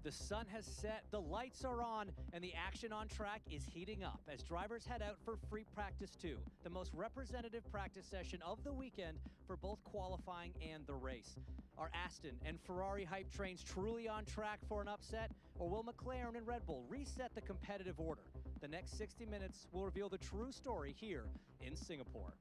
The sun has set, the lights are on, and the action on track is heating up as drivers head out for free practice 2, the most representative practice session of the weekend for both qualifying and the race. Are Aston and Ferrari hype trains truly on track for an upset, or will McLaren and Red Bull reset the competitive order? The next 60 minutes will reveal the true story here in Singapore.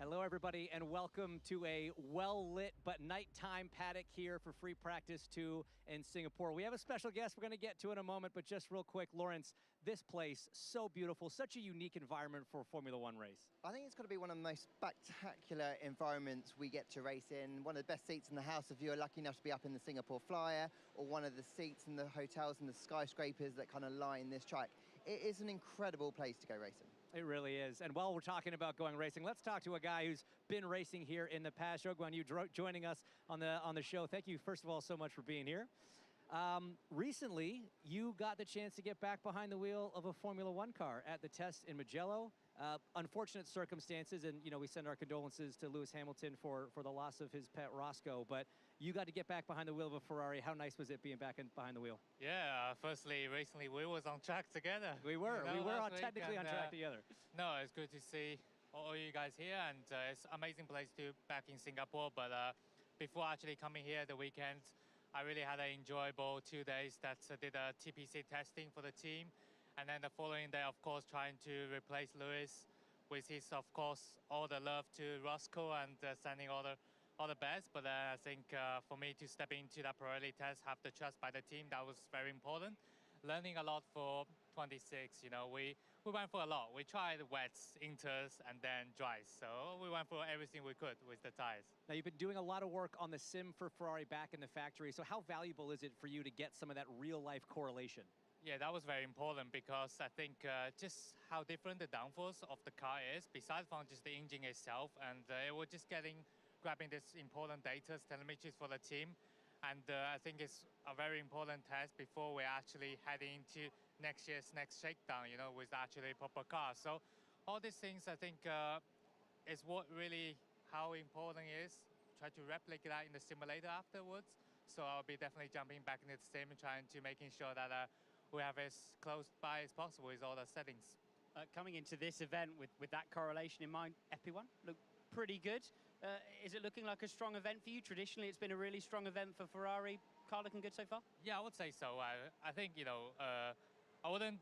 Hello everybody and welcome to a well-lit but nighttime paddock here for free practice 2 in Singapore. We have a special guest we're going to get to in a moment, but just real quick, Lawrence, this place, so beautiful, such a unique environment for a Formula One race. I think it's got to be one of the most spectacular environments we get to race in. One of the best seats in the house if you're lucky enough to be up in the Singapore Flyer, or one of the seats in the hotels and the skyscrapers that kind of line this track. It is an incredible place to go racing. It really is. And while we're talking about going racing, let's talk to a guy who's been racing here in the past. Guan, you joining us on the show. Thank you, first of all, so much for being here. Recently, you got the chance to get back behind the wheel of a Formula One car at the test in Mugello. Unfortunate circumstances, and we send our condolences to Lewis Hamilton for the loss of his pet Roscoe, but you got to get back behind the wheel of a Ferrari. How nice was it being back behind the wheel? Yeah, firstly, recently we was on track together. We were, technically on track together. No, it's good to see all you guys here, and it's an amazing place to back in Singapore, but before actually coming here the weekend, I really had an enjoyable 2 days that did a TPC testing for the team. And then the following day, of course, trying to replace Lewis with his, of course, all the love to Roscoe and sending all the best. But I think for me to step into that priority test, have the trust by the team, that was very important. Learning a lot for 26, we went for a lot. We tried wets, inters, and then dries. So we went for everything we could with the tires. Now, you've been doing a lot of work on the sim for Ferrari back in the factory. So how valuable is it for you to get some of that real-life correlation? Yeah, that was very important because I think just how different the downforce of the car is, besides from just the engine itself, and it was just grabbing this important data, telemetries for the team, and I think it's a very important test before we're actually heading into next year's next shakedown, with actually proper cars. So all these things, I think, is what really how important it is. Try to replicate that in the simulator afterwards. So I'll be definitely jumping back into the sim and trying to making sure that we have as close by as possible with all the settings. Coming into this event with that correlation in mind, Epi1 looked pretty good. Is it looking like a strong event for you? Traditionally, it's been a really strong event for Ferrari. Car looking good so far? Yeah, I would say so. I think, I wouldn't,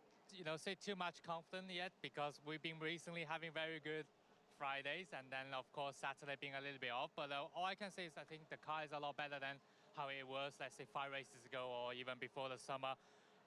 say too much confident yet because we've been recently having very good Fridays and then, of course, Saturday being a little bit off. But all I can say is I think the car is a lot better than how it was, let's say, 5 races ago or even before the summer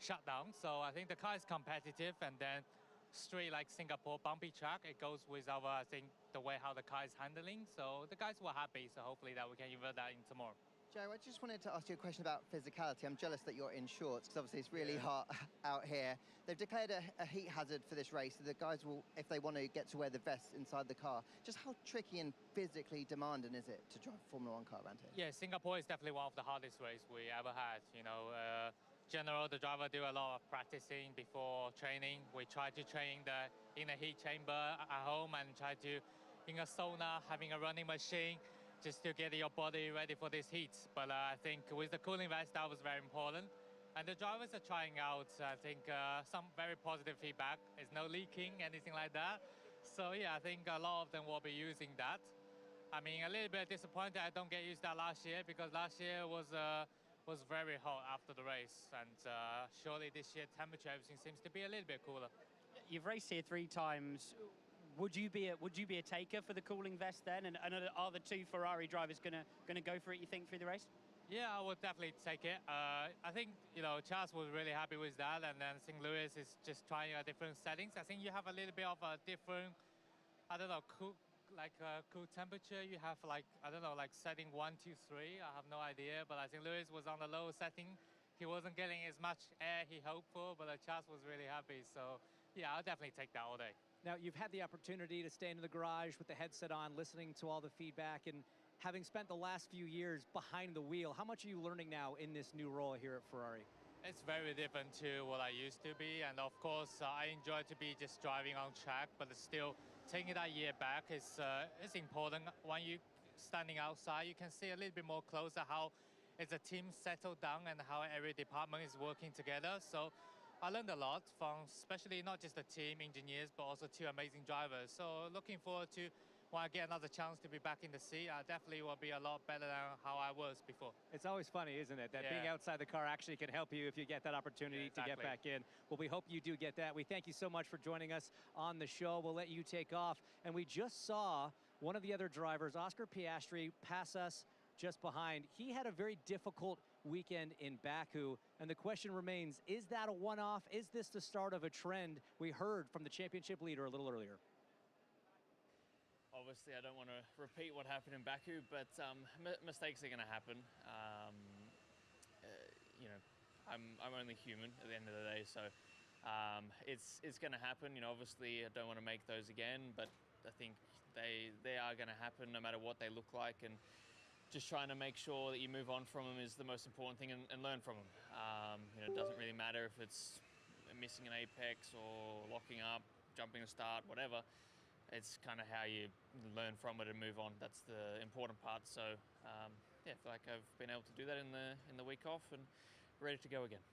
shutdown. So I think the car is competitive, and then straight like Singapore bumpy track, it goes with our, I think, the way how the car is handling. So the guys were happy, so hopefully that we can invert that in tomorrow. Joe, I just wanted to ask you a question about physicality. I'm jealous that you're in shorts because obviously it's really hot out here. They've declared a heat hazard for this race, so the guys will, if they want to, get to wear the vests inside the car. Just how tricky and physically demanding is it to drive a Formula One car around here? Yeah, Singapore is definitely one of the hardest races we ever had. General, the driver do a lot of practicing before training. We try to train in a heat chamber at home and try to in a sauna, having a running machine, just to get your body ready for this heat. But I think with the cooling vest, that was very important. And the drivers are trying out, I think, some very positive feedback. There's no leaking, anything like that. So yeah, I think a lot of them will be using that. I mean, a little bit disappointed I don't get used to that last year because last year was very hot after the race, and surely this year temperature everything seems to be a little bit cooler. You've raced here 3 times. Would you be a taker for the cooling vest then? And are the 2 Ferrari drivers gonna go for it, you think, through the race? Yeah, I would definitely take it. I think Charles was really happy with that, and then I think Lewis is just trying different settings. I think you have a little bit of a different, I don't know, cool temperature. You have like setting 1, 2, 3. I have no idea, but I think Lewis was on the low setting. He wasn't getting as much air he hoped for, but Charles was really happy. So yeah, I'll definitely take that all day. Now, you've had the opportunity to stay in the garage with the headset on, listening to all the feedback, and having spent the last few years behind the wheel, how much are you learning now in this new role here at Ferrari? It's very different to what I used to be, and of course, I enjoy to be just driving on track, but still taking that year back is important. When you standing outside, you can see a little bit more closer how is the team settled down and how every department is working together. So I learned a lot from especially not just the team engineers, but also two amazing drivers. So looking forward to when I get another chance to be back in the seat, I definitely will be a lot better than how I was before. It's always funny, isn't it? That being outside the car actually can help you if you get that opportunity to get back in. Well, we hope you do get that. We thank you so much for joining us on the show. We'll let you take off. And we just saw one of the other drivers, Oscar Piastri, pass us just behind. He had a very difficult weekend in Baku. And the question remains, is that a one-off? Is this the start of a trend? We heard from the championship leader a little earlier. Obviously, I don't want to repeat what happened in Baku, but mistakes are going to happen. You know, I'm only human at the end of the day, so it's going to happen. You know, obviously, I don't want to make those again, but I think they are going to happen no matter what they look like, and just trying to make sure that you move on from them is the most important thing, and learn from them. You know, it doesn't really matter if it's missing an apex or locking up, jumping a start, whatever. It's kind of how you learn from it and move on. That's the important part. So yeah, I feel like I've been able to do that in the week off and ready to go again.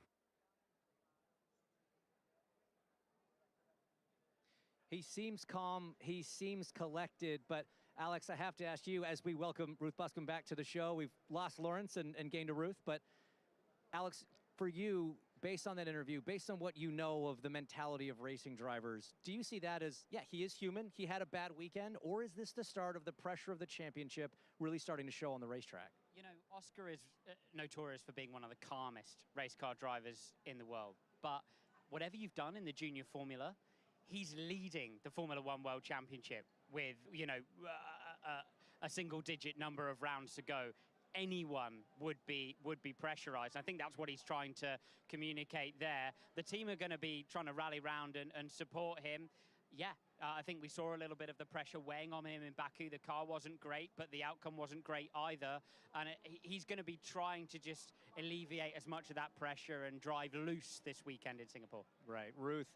He seems calm, he seems collected, but Alex, I have to ask you, as we welcome Ruth Buscombe back to the show, we've lost Lawrence and gained a Ruth, but Alex, for you, based on that interview, based on what you know of the mentality of racing drivers, do you see that as, yeah, he is human, he had a bad weekend, or is this the start of the pressure of the championship really starting to show on the racetrack? You know, Oscar is notorious for being one of the calmest race car drivers in the world, but whatever you've done in the junior formula, he's leading the Formula One World Championship with, you know, a single-digit number of rounds to go. Anyone would be pressurized. I think that's what he's trying to communicate there. The team are going to be trying to rally round and support him. Yeah, I think we saw a little bit of the pressure weighing on him in Baku. The car wasn't great, but the outcome wasn't great either. And he's going to be trying to just alleviate as much of that pressure and drive loose this weekend in Singapore. Right, Ruth,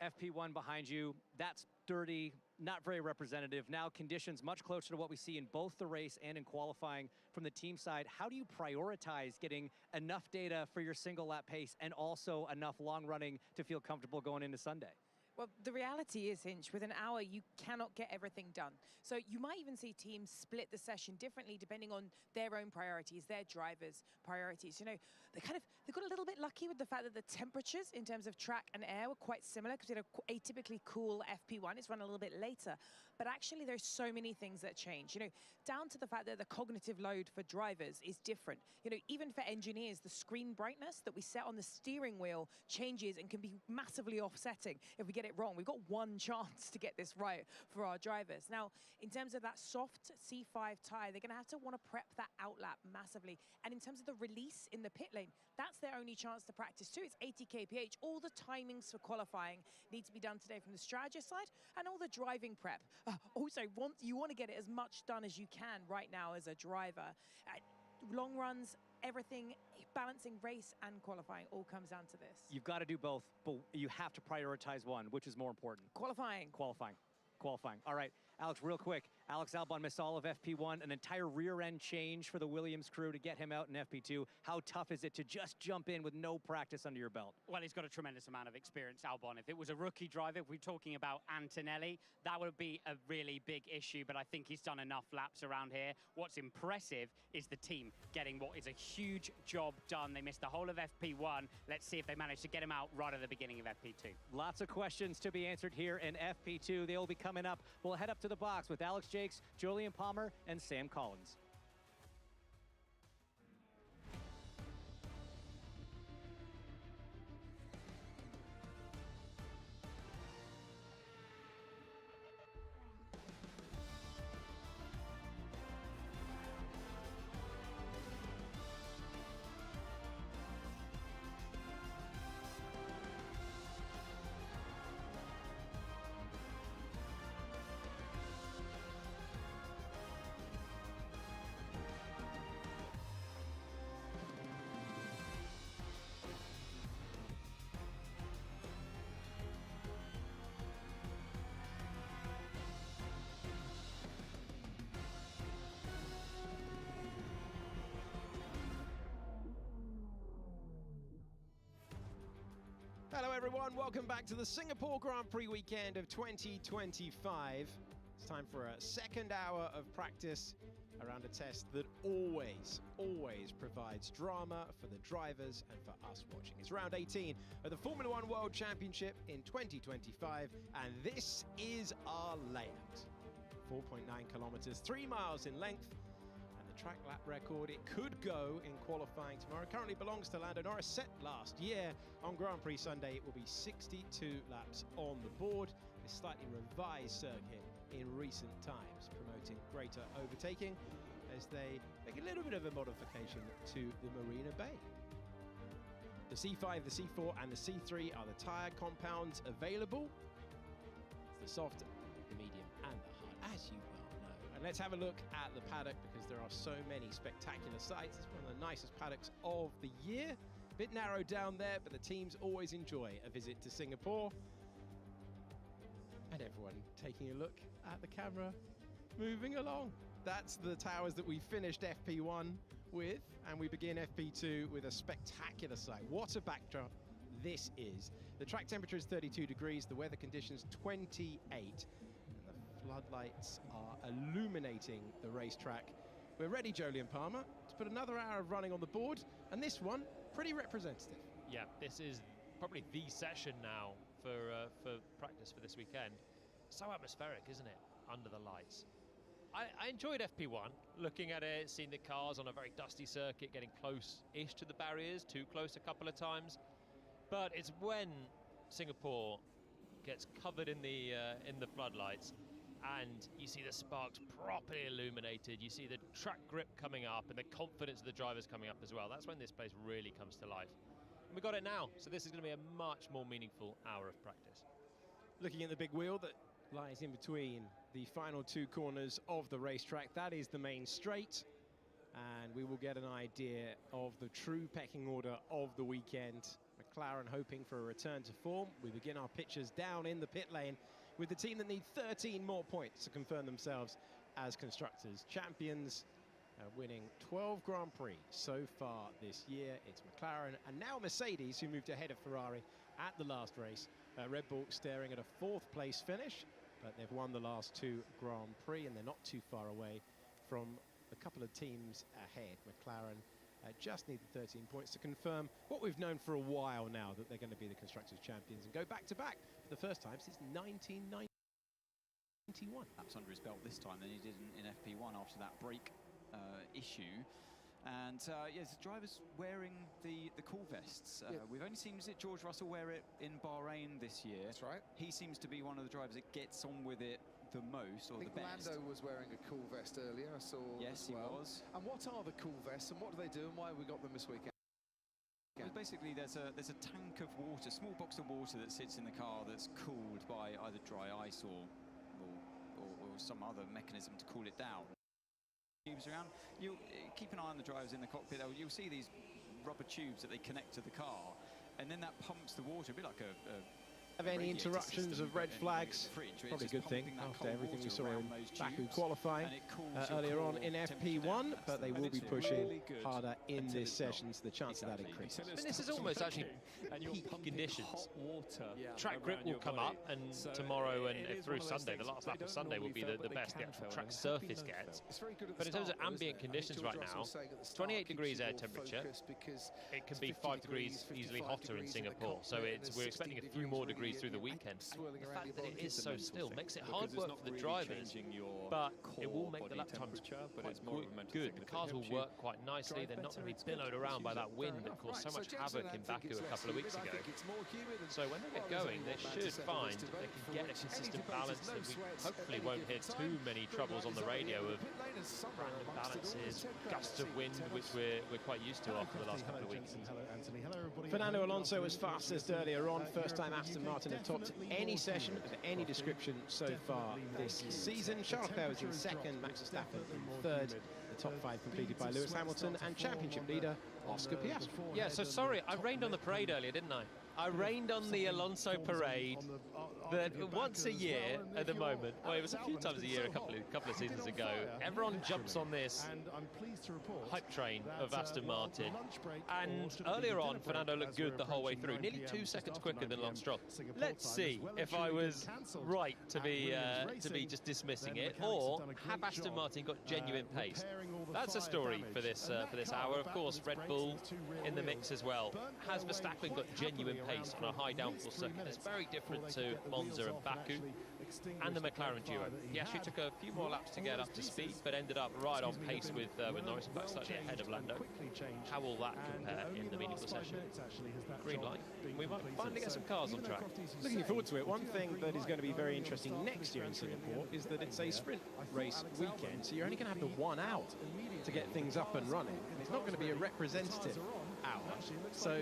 FP1 behind you, that's dirty, not very representative. Now conditions much closer to what we see in both the race and in qualifying from the team side. How do you prioritize getting enough data for your single lap pace and also enough long running to feel comfortable going into Sunday? Well, the reality is, Hinch, with an hour, you cannot get everything done. So you might even see teams split the session differently depending on their own priorities, their drivers' priorities. You know, they got a little bit lucky with the fact that the temperatures in terms of track and air were quite similar because we had an atypically cool FP1. It's run a little bit later. But actually, there's so many things that change. You know, down to the fact that the cognitive load for drivers is different. You know, even for engineers, the screen brightness that we set on the steering wheel changes and can be massively offsetting if we get it wrong. We've got one chance to get this right for our drivers. Now, in terms of that soft C5 tyre, they're going to have to want to prep that outlap massively. And in terms of the release in the pit lane, that's their only chance to practice too. It's 80 kph. All the timings for qualifying need to be done today from the strategist side and all the driving prep. Also, you want to get it as much done as you can right now as a driver. Long runs, everything, balancing race and qualifying all comes down to this. You've got to do both, but you have to prioritize one, which is more important. Qualifying. All right, Alex, real quick. Alex Albon missed all of FP1, an entire rear-end change for the Williams crew to get him out in FP2. How tough is it to just jump in with no practice under your belt? Well, he's got a tremendous amount of experience, Albon. If it was a rookie driver, if we're talking about Antonelli, that would be a really big issue, but I think he's done enough laps around here. What's impressive is the team getting what is a huge job done. They missed the whole of FP1. Let's see if they manage to get him out right at the beginning of FP2. Lots of questions to be answered here in FP2. They will be coming up. We'll head up to the box with Alex Jakes, Julian Palmer, and Sam Collins. Hello everyone, welcome back to the Singapore Grand Prix weekend of 2025. It's time for a second hour of practice around a test that always provides drama for the drivers and for us watching. It's round 18 of the Formula One World Championship in 2025, and this is our layout. 4.9 kilometers, 3 miles in length, and the track lap record, it could go in qualifying tomorrow, currently belongs to Lando. Norris set last year. On Grand Prix Sunday, it will be 62 laps on the board. This slightly revised circuit in recent times, promoting greater overtaking as they make a little bit of a modification to the Marina Bay. The C5, the C4 and the C3 are the tyre compounds available. It's the soft, the medium and the hard, as you well know. And let's have a look at the paddock because there are so many spectacular sights. It's one of the nicest paddocks of the year. A bit narrowed down there, but the teams always enjoy a visit to Singapore. And everyone taking a look at the camera, moving along. That's the towers that we finished FP1 with, and we begin FP2 with a spectacular sight. What a backdrop this is. The track temperature is 32 degrees, the weather conditions 28, and the floodlights are illuminating the racetrack. We're ready, Jolyon Palmer, to put another hour of running on the board, and this one, pretty representative. Yeah, this is probably the session now for practice for this weekend. So atmospheric, isn't it, under the lights? I enjoyed FP1, looking at it, seeing the cars on a very dusty circuit, getting close-ish to the barriers, too close a couple of times. But it's when Singapore gets covered in the floodlights and you see the sparks properly illuminated, you see the track grip coming up and the confidence of the drivers coming up as well. That's when this place really comes to life. And we got it now, so this is going to be a much more meaningful hour of practice. Looking at the big wheel that lies in between the final two corners of the racetrack, that is the main straight, and we will get an idea of the true pecking order of the weekend. McLaren hoping for a return to form. We begin our pictures down in the pit lane with the team that need 13 more points to confirm themselves as constructors champions, winning 12 Grand Prix so far this year. It's McLaren and now Mercedes, who moved ahead of Ferrari at the last race. Red Bull staring at a 4th place finish, but they've won the last 2 Grand Prix and they're not too far away from a couple of teams ahead. McLaren just need the 13 points to confirm what we've known for a while now, that they're going to be the Constructors' champions and go back-to-back for the first time since 1991. Laps under his belt this time than he did in FP1 after that brake issue. And yes, the drivers wearing the cool vests. We've only seen George Russell wear it in Bahrain this year. That's right. He seems to be one of the drivers that gets on with it the most, or the best. Lando was wearing a cool vest earlier, I saw. Yes, he was. And what are the cool vests, and what do they do, and why have we got them this weekend? Well, basically, there's a tank of water, small box of water that sits in the car that's cooled by either dry ice or some other mechanism to cool it down. Tubes around. You keep an eye on the drivers in the cockpit. You'll see these rubber tubes that they connect to the car, and then that pumps the water, a bit like a have any interruptions of red flags? Probably a good thing after everything we saw in Baku qualifying earlier on in FP1, but they will be pushing harder in this session, so the chance of that increases. I mean, this is almost actually peak conditions. Track grip will come up, and tomorrow and through Sunday, the last lap of Sunday will be the best the actual track surface gets. But in terms of ambient conditions right now, 28 degrees air temperature. It can be 5 degrees easily hotter in Singapore, so we're expecting a few more degrees through the weekend. The fact that it is so still makes it hard work for the drivers, but it will make the lap times quite good. The cars will work quite nicely. They're not going to be billowed around by that wind that caused so much havoc in Baku a couple of weeks ago. So when they get going, they should find they can get a consistent balance, and we hopefully won't hear too many troubles on the radio of random balances, gusts of wind, which we're quite used to after the last couple of weeks. Fernando Alonso was fastest earlier on. First time Aston Martin have topped any session of any description so far this season. Charles Leclerc was in second, Max Verstappen in third. The top 5 completed by Lewis Hamilton and championship leader Oscar Piastri. Yeah, so sorry, I rained on the parade earlier, didn't I? I rained on the Alonso parade that once a year at the moment, well, it was a few times a year a couple of seasons ago, everyone jumps on this hype train of Aston Martin. And earlier on, Fernando looked good the whole way through, nearly 2 seconds quicker than Lance Stroll. Let's see if I was right to be just dismissing it, or have Aston Martin got genuine pace? That's a story for this hour. Of course, Red Bull in the mix as well. Has Verstappen got genuine pace on a high downforce circuit? It's very different to Monza and Baku and the McLaren duo. He actually took a few more laps to get up to speed, but ended up right on pace with Norris, in fact slightly ahead of Lando. How will that compare in the meaningful session? Green light. We might finally get some cars on track. Looking forward to it. One thing that is going to be very interesting next year in Singapore is that it's a sprint race weekend, so you're only going to have the 1 hour to get things up and running. It's not going to be a representative hour. So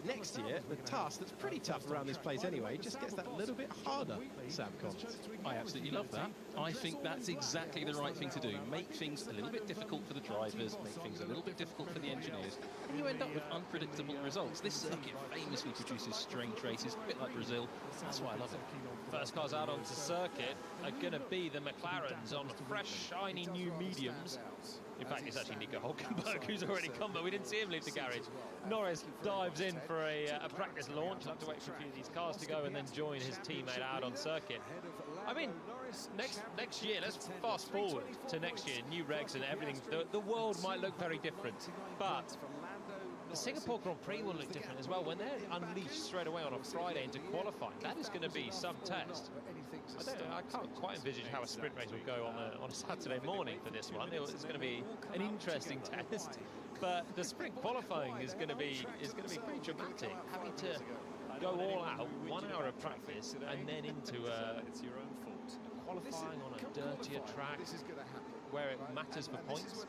next year, the task that's pretty tough around this place anyway just gets that little bit harder, Sam Collins. I absolutely love that. I think that's exactly the right thing to do. Make things a little bit difficult for the drivers, make things a little bit difficult for the engineers, and you end up with unpredictable results. This circuit famously produces strange races, a bit like Brazil. That's why I love it. First cars out onto circuit are going to be the McLarens on fresh, shiny new mediums. In fact, it's actually Nico Hülkenberg who's already come, but we didn't see him leave the garage. Norris dives in for a practice launch. He'll have to wait for a few of these cars to go and then join his teammate out on circuit. I mean, next year, let's fast forward to next year, new regs and everything. The world might look very different, but the Singapore Grand Prix will look different as well. When they're unleashed straight away on a Friday into qualifying, that is going to be some test. I can't quite envisage how a sprint race will go on a Saturday morning for this one. It's going to be an interesting test, but the sprint qualifying is going to be pretty dramatic. Having to go all out, 1 hour of practice, and then into qualifying on a dirtier track where it matters for points.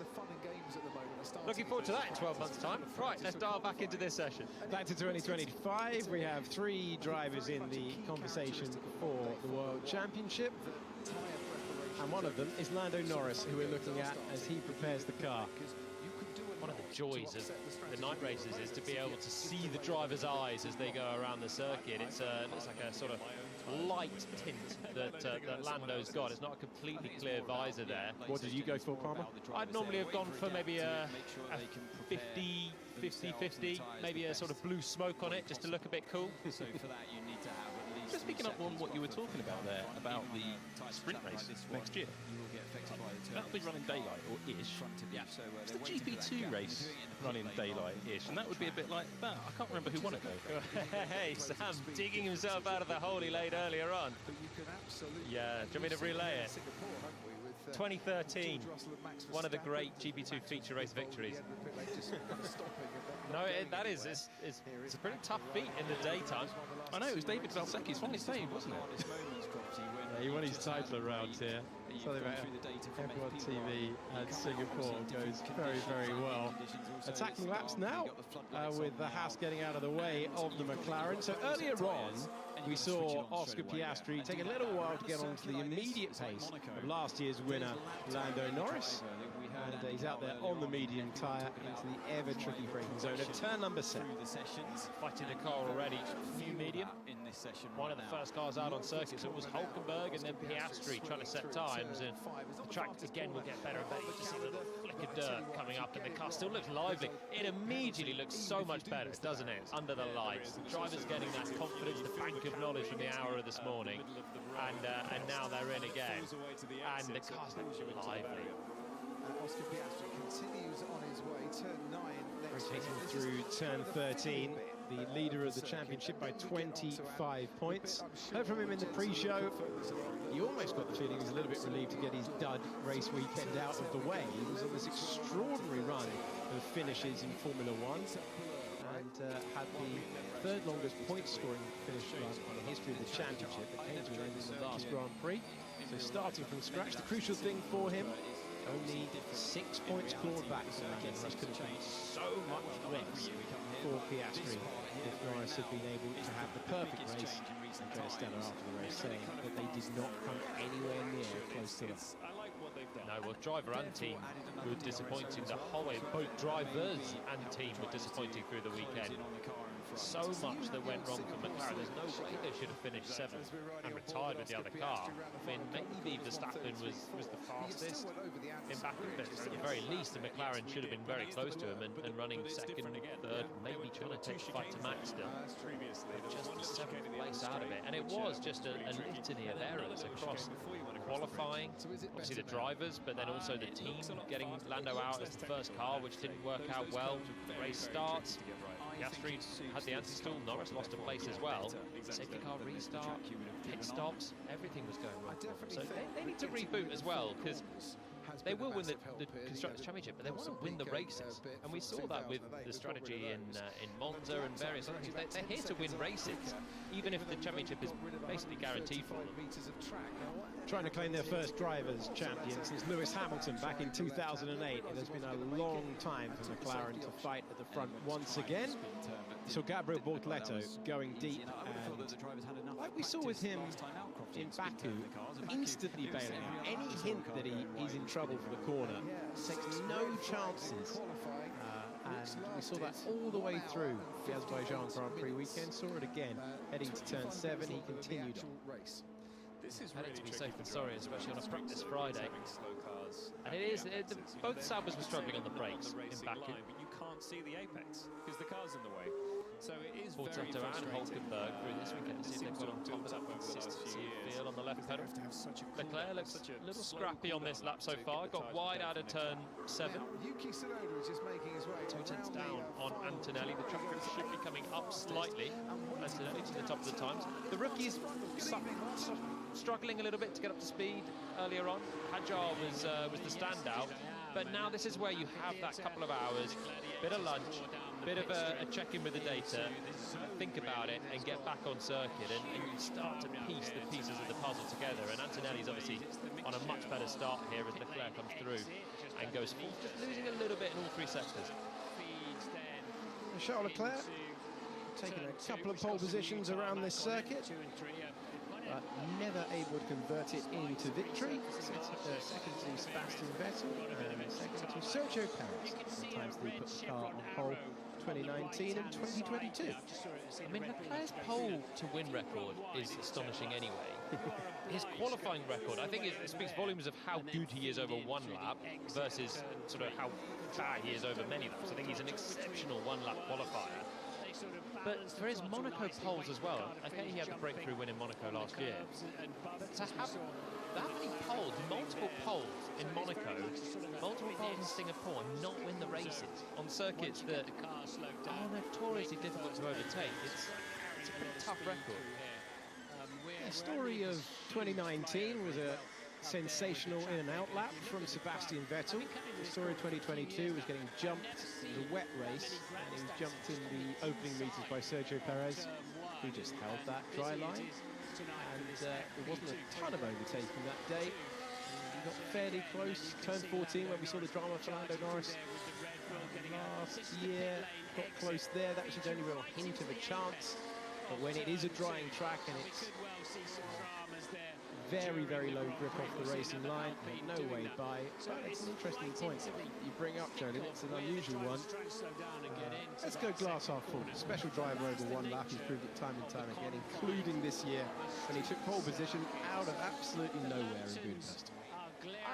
Looking forward to that in 12 months' time. Right, let's dial back into this session. Back to 2025, we have 3 drivers in the conversation for the World Championship. And one of them is Lando Norris, who we're looking at as he prepares the car. One of the joys of the night races is to be able to see the driver's eyes as they go around the circuit. It's like a sort of light tint that Lando's got. It's not a completely clear visor there. What did you go for, Palmer? I'd normally have gone for maybe a 50-50, maybe a sort of blue smoke on it, just to look a bit cool. So for that, you need to have at least. Just picking up on what you were talking about there, about the sprint race next year. That'll be running daylight, or ish. Yeah. It's the GP2 race running daylight-ish, and that would be a bit like that. I can't remember who won it, though. Hey, Sam digging himself out of the hole he laid earlier on. Yeah, do you want me to relay it? 2013, one of the great GP2 feature race victories. No, it's a pretty tough feat in the daytime. I know, it was David Valsecchi's finest day, wasn't it? Yeah, he won his title around here. Something about F1 TV and Singapore goes very, very well. Attacking laps now with the Haas getting out of the way of the McLaren. So earlier on, we saw Oscar Piastri take a little while to get onto the immediate pace of last year's winner, Lando Norris. And he's out there on the medium tyre into the ever-tricky braking zone of turn number 7. Fighting the car already, new medium. One of the first cars out on circuit, so it was Hülkenberg and then Piastri trying to set times, and the track again will get better and better. You can see the little flick of dirt coming up, and the car still looks lively. It immediately looks so much better, doesn't it, under the lights. The drivers getting that confidence, the bank of knowledge from the hour of this morning, and now they're in again, and the car's looking lively. Oscar Piastri continues on his way, turn 9. Rotating through turn 13, the leader of the championship by 25 points. Heard from him in the pre-show. You almost got the feeling he was a little bit relieved to get his dud race weekend out of the way. He was on this extraordinary run of finishes in Formula 1 and had the third longest point-scoring finish run in the history of the championship. It came to an end in the last Grand Prix. So starting from scratch, the crucial thing for him, only 6 points clawed back from Lando Norris. Could have been so much less for Piastri if Norris had been able to have the perfect race. And Stella after the race saying that they did not come anywhere near close to it. No, well, driver and team were disappointing the whole way. Both drivers and team were disappointing through the weekend. so much that went wrong for McLaren. There's no way they should have finished 7th and retired with the other car. I mean, maybe Verstappen was the fastest in back of it. At the very least, the McLaren should have been very close to him and running 2nd, 3rd, maybe trying to take the fight to Max still. Just the 7th place out of it. And it was just a litany of errors across qualifying, obviously the drivers, but then also the team getting Lando out as the first car, which didn't work out well. The race starts. Piastri had the anti-stall. Norris lost a place as well. Safety car restart, pit stops, everything was going wrong. So they need to reboot as well, because they will win the Constructors' Championship, but they want to win the races. And we saw that with the strategy in Monza and various other things. They're here to win races, even if the championship is basically guaranteed for them. Trying to claim their first drivers' champion since Lewis Hamilton back in 2008. It has been a long time for McLaren to fight at the front once again. We saw Gabriel Bortoleto going deep, and like we saw with him in Baku, instantly bailing out. Any hint that he's in trouble for the corner, takes no chances. And we saw that all the way through the Azerbaijan Grand Prix weekend. Saw it again heading to turn 7. He continued on. Had it to be safe and sorry, especially on a practice Friday. And it is, both Saubers were struggling on the brakes in Baku. But you can't see the apex because the car's in the way. So it is Porto and Hulkenberg through this weekend to see if they've got on top of that consistency of feel on the left pedal. Leclerc looks a little scrappy on this lap so far. Got wide out of turn 7. 2 tenths down on Antonelli. The track grip should be coming up slightly. Antonelli to the top of the times. The rookies struggling a little bit to get up to speed earlier on. Hajar was the standout. But now this is where you have that couple of hours, bit of lunch, bit of a check-in with the data, think about it and get back on circuit, and you start to piece the pieces of the puzzle together. And Antonelli's obviously on a much better start here as Leclerc comes through and goes full, just losing a little bit in all 3 sectors. Charles Leclerc taking a couple of pole positions around this circuit, but never able to convert it into victory. Second to Sebastian Vettel and second to Sergio Perez. Sometimes they put the car on pole 2019 and 2022. I mean, Leclerc's pole to win record is astonishing anyway. His qualifying record, I think it speaks volumes of how good he is over 1 lap versus sort of how bad he is over many laps. I think he's an exceptional 1-lap qualifier. But for his Monaco poles as well, okay, he had the breakthrough win in Monaco last year. But to have that many poles, multiple poles in Monaco, multiple poles in Singapore, and not win the races on circuits that are notoriously difficult to overtake, it's a pretty tough record. The story of 2019 was a sensational in and out lap from Sebastian Vettel. The story of 2022 was getting jumped. It was a wet race, and he was jumped in the opening meters by Sergio Perez, who just held that dry line. And there wasn't a ton of overtaking that day. He got fairly close. Turn 14, when we saw the drama for Lando Norris last year, got close there. That was his only real hint of a chance. But when it is a drying track and it's very, very low grip off the racing line, no way by. But it's an interesting point you bring up, Jolene. It's an unusual one. Let's go glass half full. Special driver over 1 lap. He's proved it time and time again, including this year when he took pole position out of absolutely nowhere in Budapest.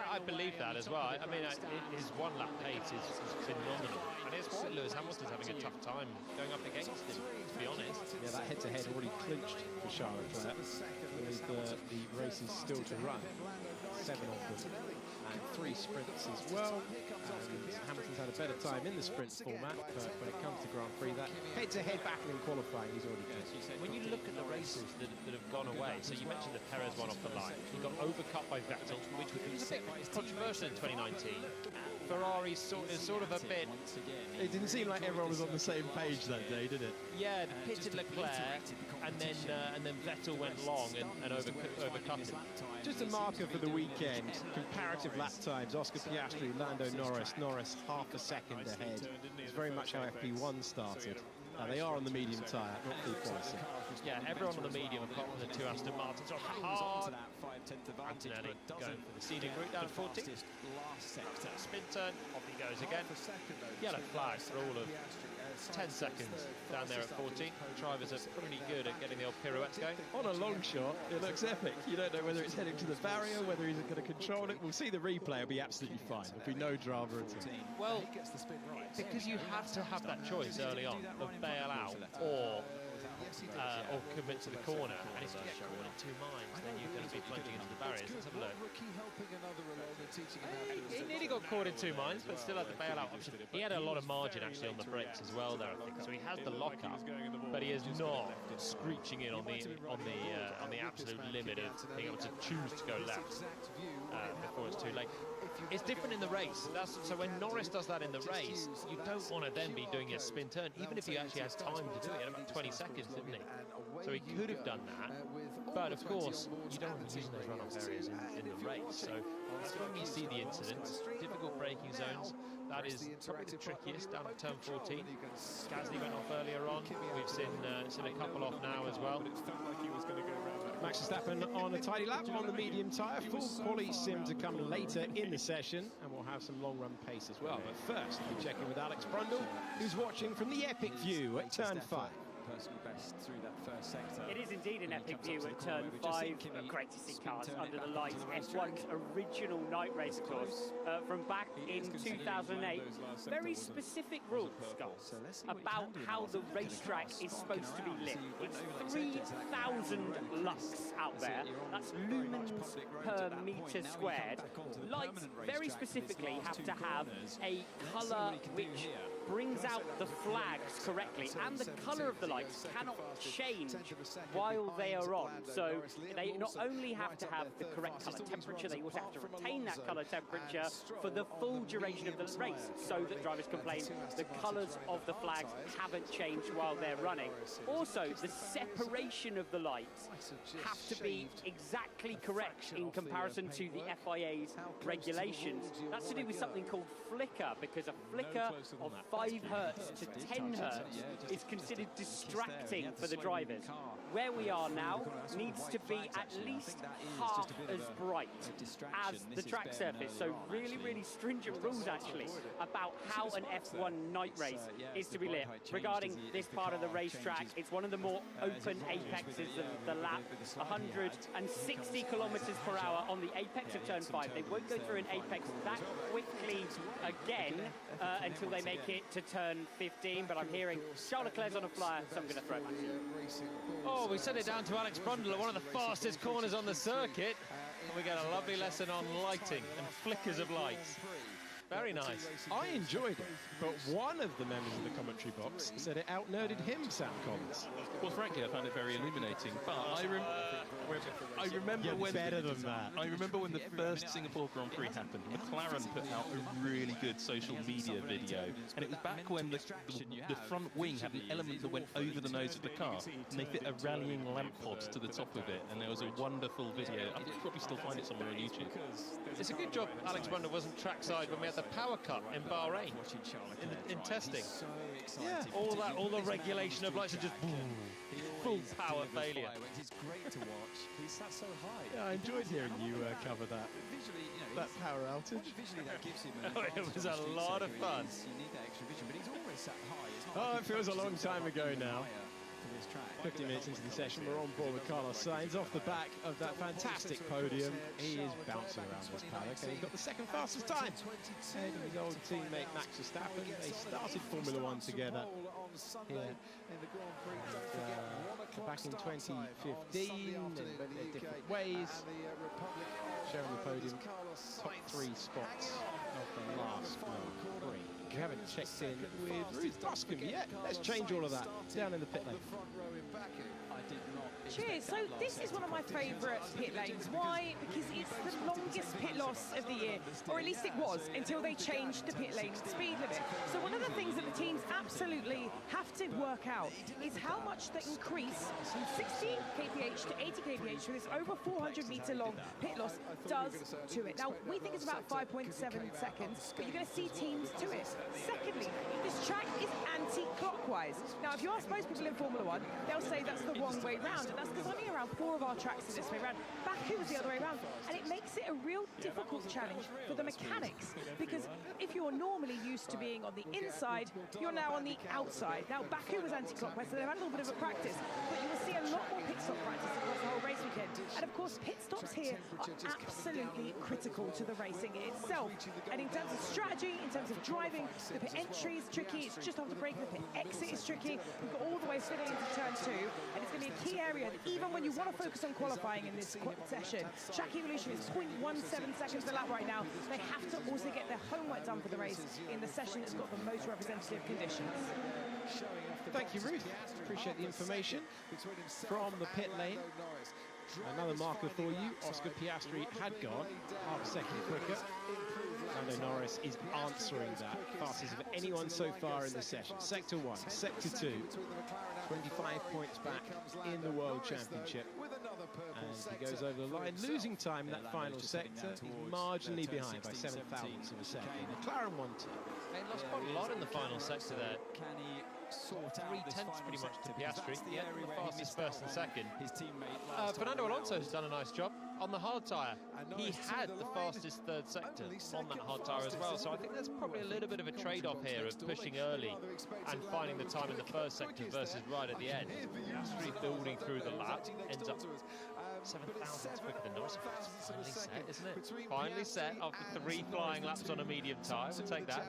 I believe that as well. I mean, his 1-lap pace is phenomenal. And it's why Lewis Hamilton's having a tough time going up against him, to be honest. Yeah, that head-to-head already clinched for Charles Leclerc. With the races still to run. 7 of them. And 3 sprints as well. And Hamilton's had a better time in the sprint format, but when it comes to Grand Prix, that head-to-head battle in qualifying, he's already done. When you look at the races that have gone away, so you mentioned the Perez one off the line. He got overcut by Vettel, which was a bit controversial in 2019. Ferrari is sort of a bit... It didn't seem like everyone was on the same page that day, did it? Yeah, pitted Leclerc, and then Vettel went long and overcut him. Just a marker for the weekend. Comparative lap times. Oscar Piastri, Lando Norris. Norris half a second ahead. It's very much how FP1 started. They are on the medium tyre, not full quality. Yeah, everyone on the medium apart from the 2 Aston Martins are hard Antonelli going for the seeding route down 14. Spin turn, off he goes again. Yellow flag for all of 10 seconds down there at 14. Drivers are pretty good at getting the old pirouettes going. On a long shot, it looks epic. You don't know whether it's heading to the barrier, whether he's going to control it. We'll see the replay. It'll be absolutely fine. There'll be no drama at all. Well, because you have to have that choice early on of bail out or commit to the corner, and if you get caught in two minds, then you're going to be plunging into the barriers. Let's have a look. He nearly got caught in two minds, but still had the bailout option. He had a lot of margin actually on the brakes as well there, I think. So he has the lock-up, but he is not screeching in on the absolute limit of being able to choose to go left before it's too late. It's different in the race. So when Norris does that in the race, you don't want to then be doing a spin turn, even if he actually has time to do it in about 20 seconds, didn't he? So he could have done that, but of course, you don't want to be using those run-off areas in the race. So that's when you see the incidents, difficult braking zones. That is probably the trickiest down at turn 14. Gasly went off earlier on. We've seen a couple off now as well. Max Verstappen on a tidy lap on the medium tyre. Full quali sim to come later in the session, and we'll have some long run pace as well. But first, we check in with Alex Brundle, who's watching from the epic view at turn 5. Personal best through that first sector. It is indeed an epic view at turn 5. Great to see cars under the lights. F1's original night race, of course, from back in 2008. Very specific rules, Skulls, about how the racetrack is supposed to be lit. It's 3,000 lux out there. That's lumens per metre squared. Lights very specifically have to have a colour which brings out the flags correctly, and the colour of the lights cannot change while they are on. So they not only have to have the correct colour temperature, they also have to retain that colour temperature for the full duration of the race, so that drivers complain the colours of the flags haven't changed while they're running. Also, the separation of the lights have to be exactly correct in comparison to the FIA's regulations. That's to do with something called flicker, because a flicker of 5 hertz to 10 hertz is considered distracting for the drivers. Where we are now needs to be at least half as bright as the track surface. So really, really stringent rules actually about how an F1 night race is to be lit. Regarding this part of the racetrack, it's one of the more open apexes of the lap. 160 kilometers per hour on the apex of turn 5. They won't go through an apex that quickly again until they make it to turn 15, but I'm hearing Charles Leclerc's on a flyer, so I'm going to throw it back to you. Oh, we sent it down to Alex Brundle at one of the fastest corners on the circuit. And we get a lovely lesson on lighting and flickers of lights. Very nice. I enjoyed it, but one of the members of the commentary box said it out-nerded him, Sam Collins. Well, frankly, I found it very illuminating. But I remember when better than that. I remember when the first Singapore Grand Prix happened. McLaren put out a really good social media video, and it was back when the front wing had an element that went over the nose of the car, and they fit a rallying lamp pod to the top of it, and there was a wonderful video. I could probably still find it somewhere on YouTube. It's a good job Alex Brundle wasn't trackside when we had the power cut in Bahrain in testing. Yeah, all the regulation of lights are just full power failure. It's great to watch. He sat so high. Yeah, I enjoyed hearing you cover that. Visually, that power outage. Visually, that gives him it was a lot of fun. You need that extra vision, but he's always sat high. It's not it feels a long time ago now. 50 minutes into the session, we're on board with Carlos Sainz off the back of that fantastic podium. He is bouncing around this paddock, and he's got the second fastest time ahead of his old teammate Max Verstappen. They started Formula One together here back in 2015 in different ways, sharing the podium, top 3 spots of the last Grand Prix. We haven't checked in with Ruth Buscombe yet. Let's change all of that down in the pit lane. Cheers. So this is one of my favourite pit lanes. Why? Because it's the longest pit loss of the year, or at least it was, until they changed the pit lane speed limit. So one of the things that the teams absolutely have to work out is how much the increase from 60 kph to 80 kph for this over 400-metre long pit loss does to it. Now, we think it's about 5.7 seconds, but you're going to see teams to it. Secondly, this track is anti-clockwise. Now, if you ask most people in Formula One, they'll say that's the wrong way round. That's because only around 4 of our tracks are this way around. Baku was the other way around, and it makes it a real difficult challenge for the mechanics, because if you're normally used to being on the inside, you're now on the outside. Now, Baku was anti-clockwise, so they've had a little bit of a practice, but you will see a lot more pit stop practice across the whole race weekend. And of course, pit stops here are absolutely critical to the racing itself. And in terms of strategy, in terms of driving, the pit entry is tricky. It's just after braking. The pit exit is tricky. We've got all the way fitting into turn 2, and it's going to be a key area that even when you want to focus on qualifying in this session, track evolution is 0.17 seconds a lap right now. They have to also get their homework done for the race in the session that's got the most representative conditions. Thank you, Ruth. Appreciate the information from the pit lane. Another marker for you. Oscar Piastri had gone half a second quicker. Lando Norris is answering that. Fastest of anyone so far in the session. Sector 1, Sector 2. 25 points back in the World Championship. And he goes over the line, losing time in that final sector. He's marginally behind by 7 thousandths of a second. McLaren 1-2. He lost quite a lot in the final sector there. 3/10 pretty much to Piastri. Yeah, the fastest first and second. Fernando Alonso has done a nice job on the hard tyre. He had the fastest third sector on that hard tyre as well, so I think there's probably a little bit of a trade-off here of pushing early and finding the time in the first sector versus right at the end. Piastri building through the lap, ends up 7 thousandths quicker than Norris. It's finally set, isn't it? Finally set after 3 flying laps on a medium tyre. We'll take that.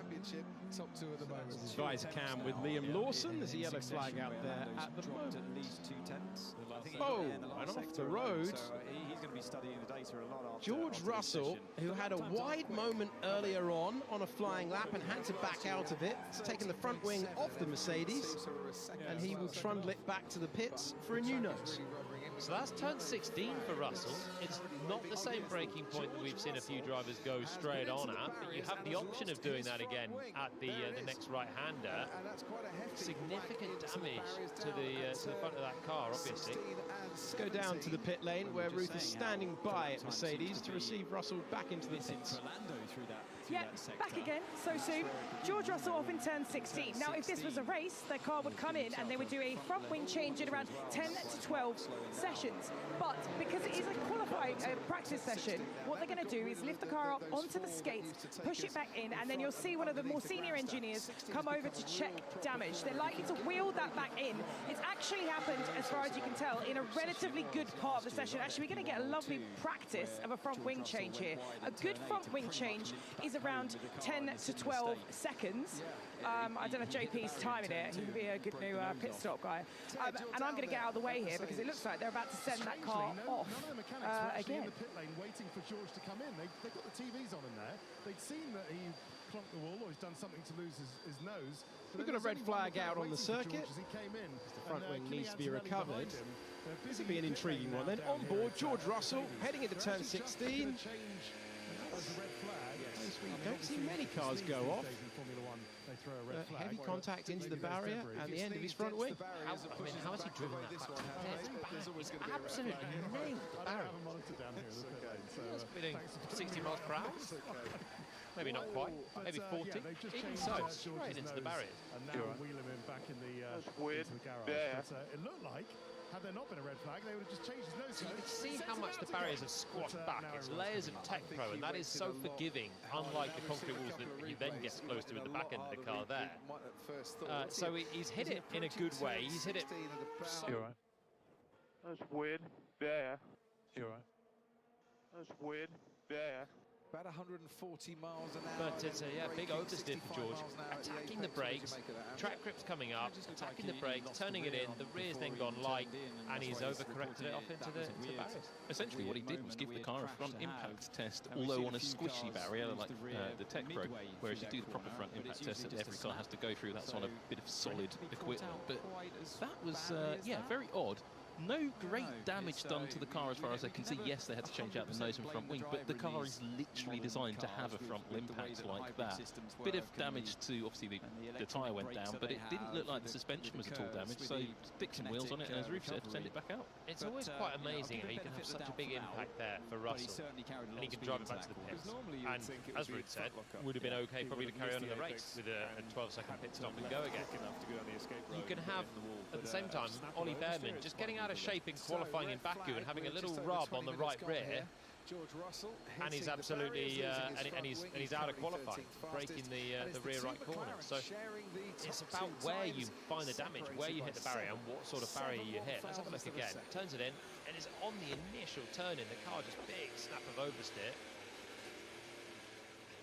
This is Vice Cam with Liam Lawson. There's a yellow flag out there at the moment. At least 2/10. Oh, and off the road. He's going to be studying the data a lot after George Russell, who had a wide moment earlier on a flying lap and had to back out of it. He's taken the front wing off the Mercedes, and he will trundle it back to the pits for a new nose. So that's turn 16 for Russell. It's not the same braking point that we've seen a few drivers go straight on at, but you have the option of doing that again at the next right-hander. Significant damage to the front of that car, obviously. Let's go down to the pit lane where Ruth is standing by at Mercedes to receive Russell back into the pits. Yeah, back again, so soon. George Russell off in turn 16. Now, if this was a race, their car would come in and they would do a front wing change in around 10 to 12 sessions. But because it is a qualifying practice session, what they're going to do is lift the car up onto the skates, push it back in, and then you'll see one of the more senior engineers come over to check damage. They're likely to wheel that back in. It's actually happened, as far as you can tell, in a relatively good part of the session. Actually, we're going to get a lovely practice of a front wing change here. A good front wing change is around 10 to 12 seconds. I don't know if JP's timing it. He could be a good new pit stop guy. And I'm going to get out of the way here because it looks like they're about to send that car off again. In the pit lane waiting for George to come in. They've got the TVs on in there. They'd seen that he clunked the wall or he's done something to lose his nose. We've got a red flag out on the circuit. The front wing needs to be recovered. This will be an intriguing one then. On board, George Russell heading into turn 16. We don't see many cars go off. Heavy contact into the barrier and the end of his front wing. How has he driven that back to the pit? He's absolutely nailed the barrier. That's hitting 60 miles per hour. Maybe not quite, maybe 40. Even so, straight into the barriers. And now wheel him in back in the garage. Yeah. But it looked like, had there not been a red flag, they would have just changed his nose. So you can see how much the barriers have squashed back. It's layers of tech pro, and that is so forgiving, unlike the concrete walls that he then gets close to in the back end of the car there. So he's hit it in a good way. He's hit it. You're right. That's weird. Yeah. You're right. That's weird. Yeah. About 140 miles an hour. But it's a big oversteer for George. Attacking the brakes, track grip's coming up, attacking the brakes, turning it in, the rear's then gone light, and he's overcorrected it off into the barriers. Essentially what he did was give the car a front impact test, although on a squishy barrier like the Tech Pro, whereas you do the proper front impact test that every car has to go through, that's on a bit of solid equipment. But that was, very odd. No great damage done to the car as far as I can see. Yes, they had to change out the nose and front wing, but the car is literally designed to have a frontal impact like that. Bit of damage to, obviously, the tyre went down, but it didn't look like the suspension was at all damaged, so stick some wheels on it, and as Ruth said, send it back out. It's always quite amazing how you can have such a big impact there for Russell, and he can drive it back to the pits. And as Ruth said, would have been okay probably to carry on in the race with a 12-second pit stop and go again. You can have, at the same time, Ollie Behrman just getting out out of shape in qualifying in Baku and having a little rub on the right rear. And he's absolutely, and he's out of qualifying, breaking the rear right corner. So it's about where you find the damage, where you hit the barrier, and what sort of barrier you hit. Let's have a look again. Turns it in, and it's on the initial turn in. The car just big snap of oversteer. It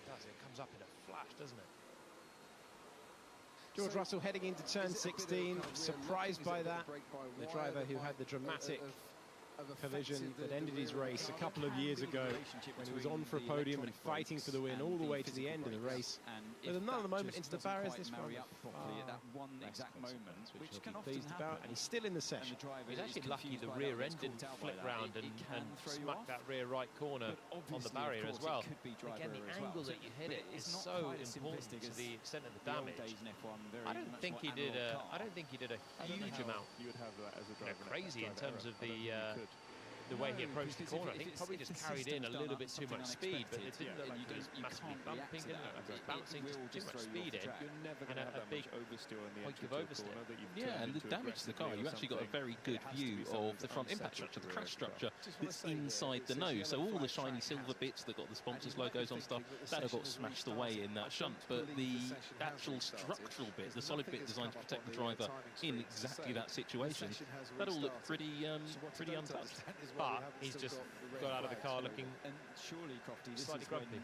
does. It comes up in a flash, doesn't it? George Russell heading into turn 16, surprised by that. The driver who had the dramatic collision that ended his race a couple of years ago when he was on for a podium and fighting for the win all the way to the end of the race. With another moment into the barriers, this one at that one exact moment, which he'll be pleased about, and he's still in the session. He's actually lucky the rear end didn't flip round and smack that rear right corner on the barrier as well. Again, the angle that you hit it is so important to the extent of the damage. I don't think he did a huge amount. Crazy in terms of the way he approached the corner. I think he probably just carried in a little bit too much speed, but it didn't look like he was massively bumping, didn't look like he was bouncing, just too much speed in, and a big point of oversteer. Yeah, and the damage to the car, you actually got a very good view of the front impact structure, the crash structure that's inside the nose. So all the shiny silver bits that got the sponsors' logos on stuff, that have got smashed away in that shunt. But the actual structural bit, the solid bit designed to protect the driver in exactly that situation, that all looked pretty untouched. But he's just got out of the car looking slightly grumpy.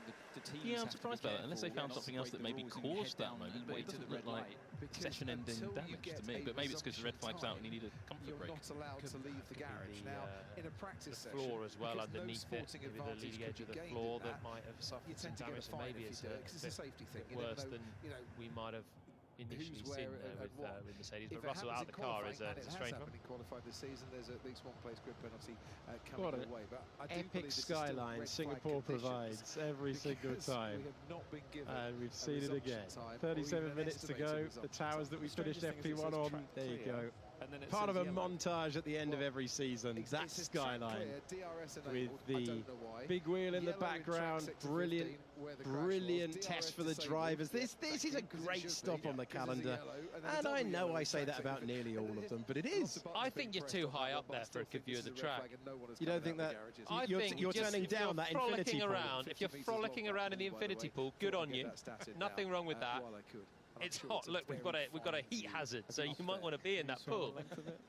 Yeah, I'm surprised by that, unless they found something else that maybe caused that moment, but it doesn't look like session-ending damage to me. But maybe it's because the red flag's out and you need a comfort break. Not allowed to leave the garage. Now, in a practice session, the floor as well underneath it, maybe the leading edge of the floor that might have suffered some damage, and maybe it's a bit worse than we might have initially seen with Mercedes. But Russell out of the car is a strange one. Qualified this season, there's at least one place grid penalty coming What an away. But epic skyline Singapore provides every single time. And we've seen it again. 37 minutes to go. The towers that we finished FP1 on, there you go. Part of a montage at the end of every season. That skyline with the big wheel in the background. Brilliant test for the drivers. This is a great stop on the calendar. And I know I say that about nearly all of them, but it is. I think you're too high up there for a good view of the track. You don't think that? You're turning down that infinity pool. If you're frolicking around in the infinity pool, good on you. Nothing wrong with that. It's hot. Look, we've got a heat hazard, so you might want to be in that pool.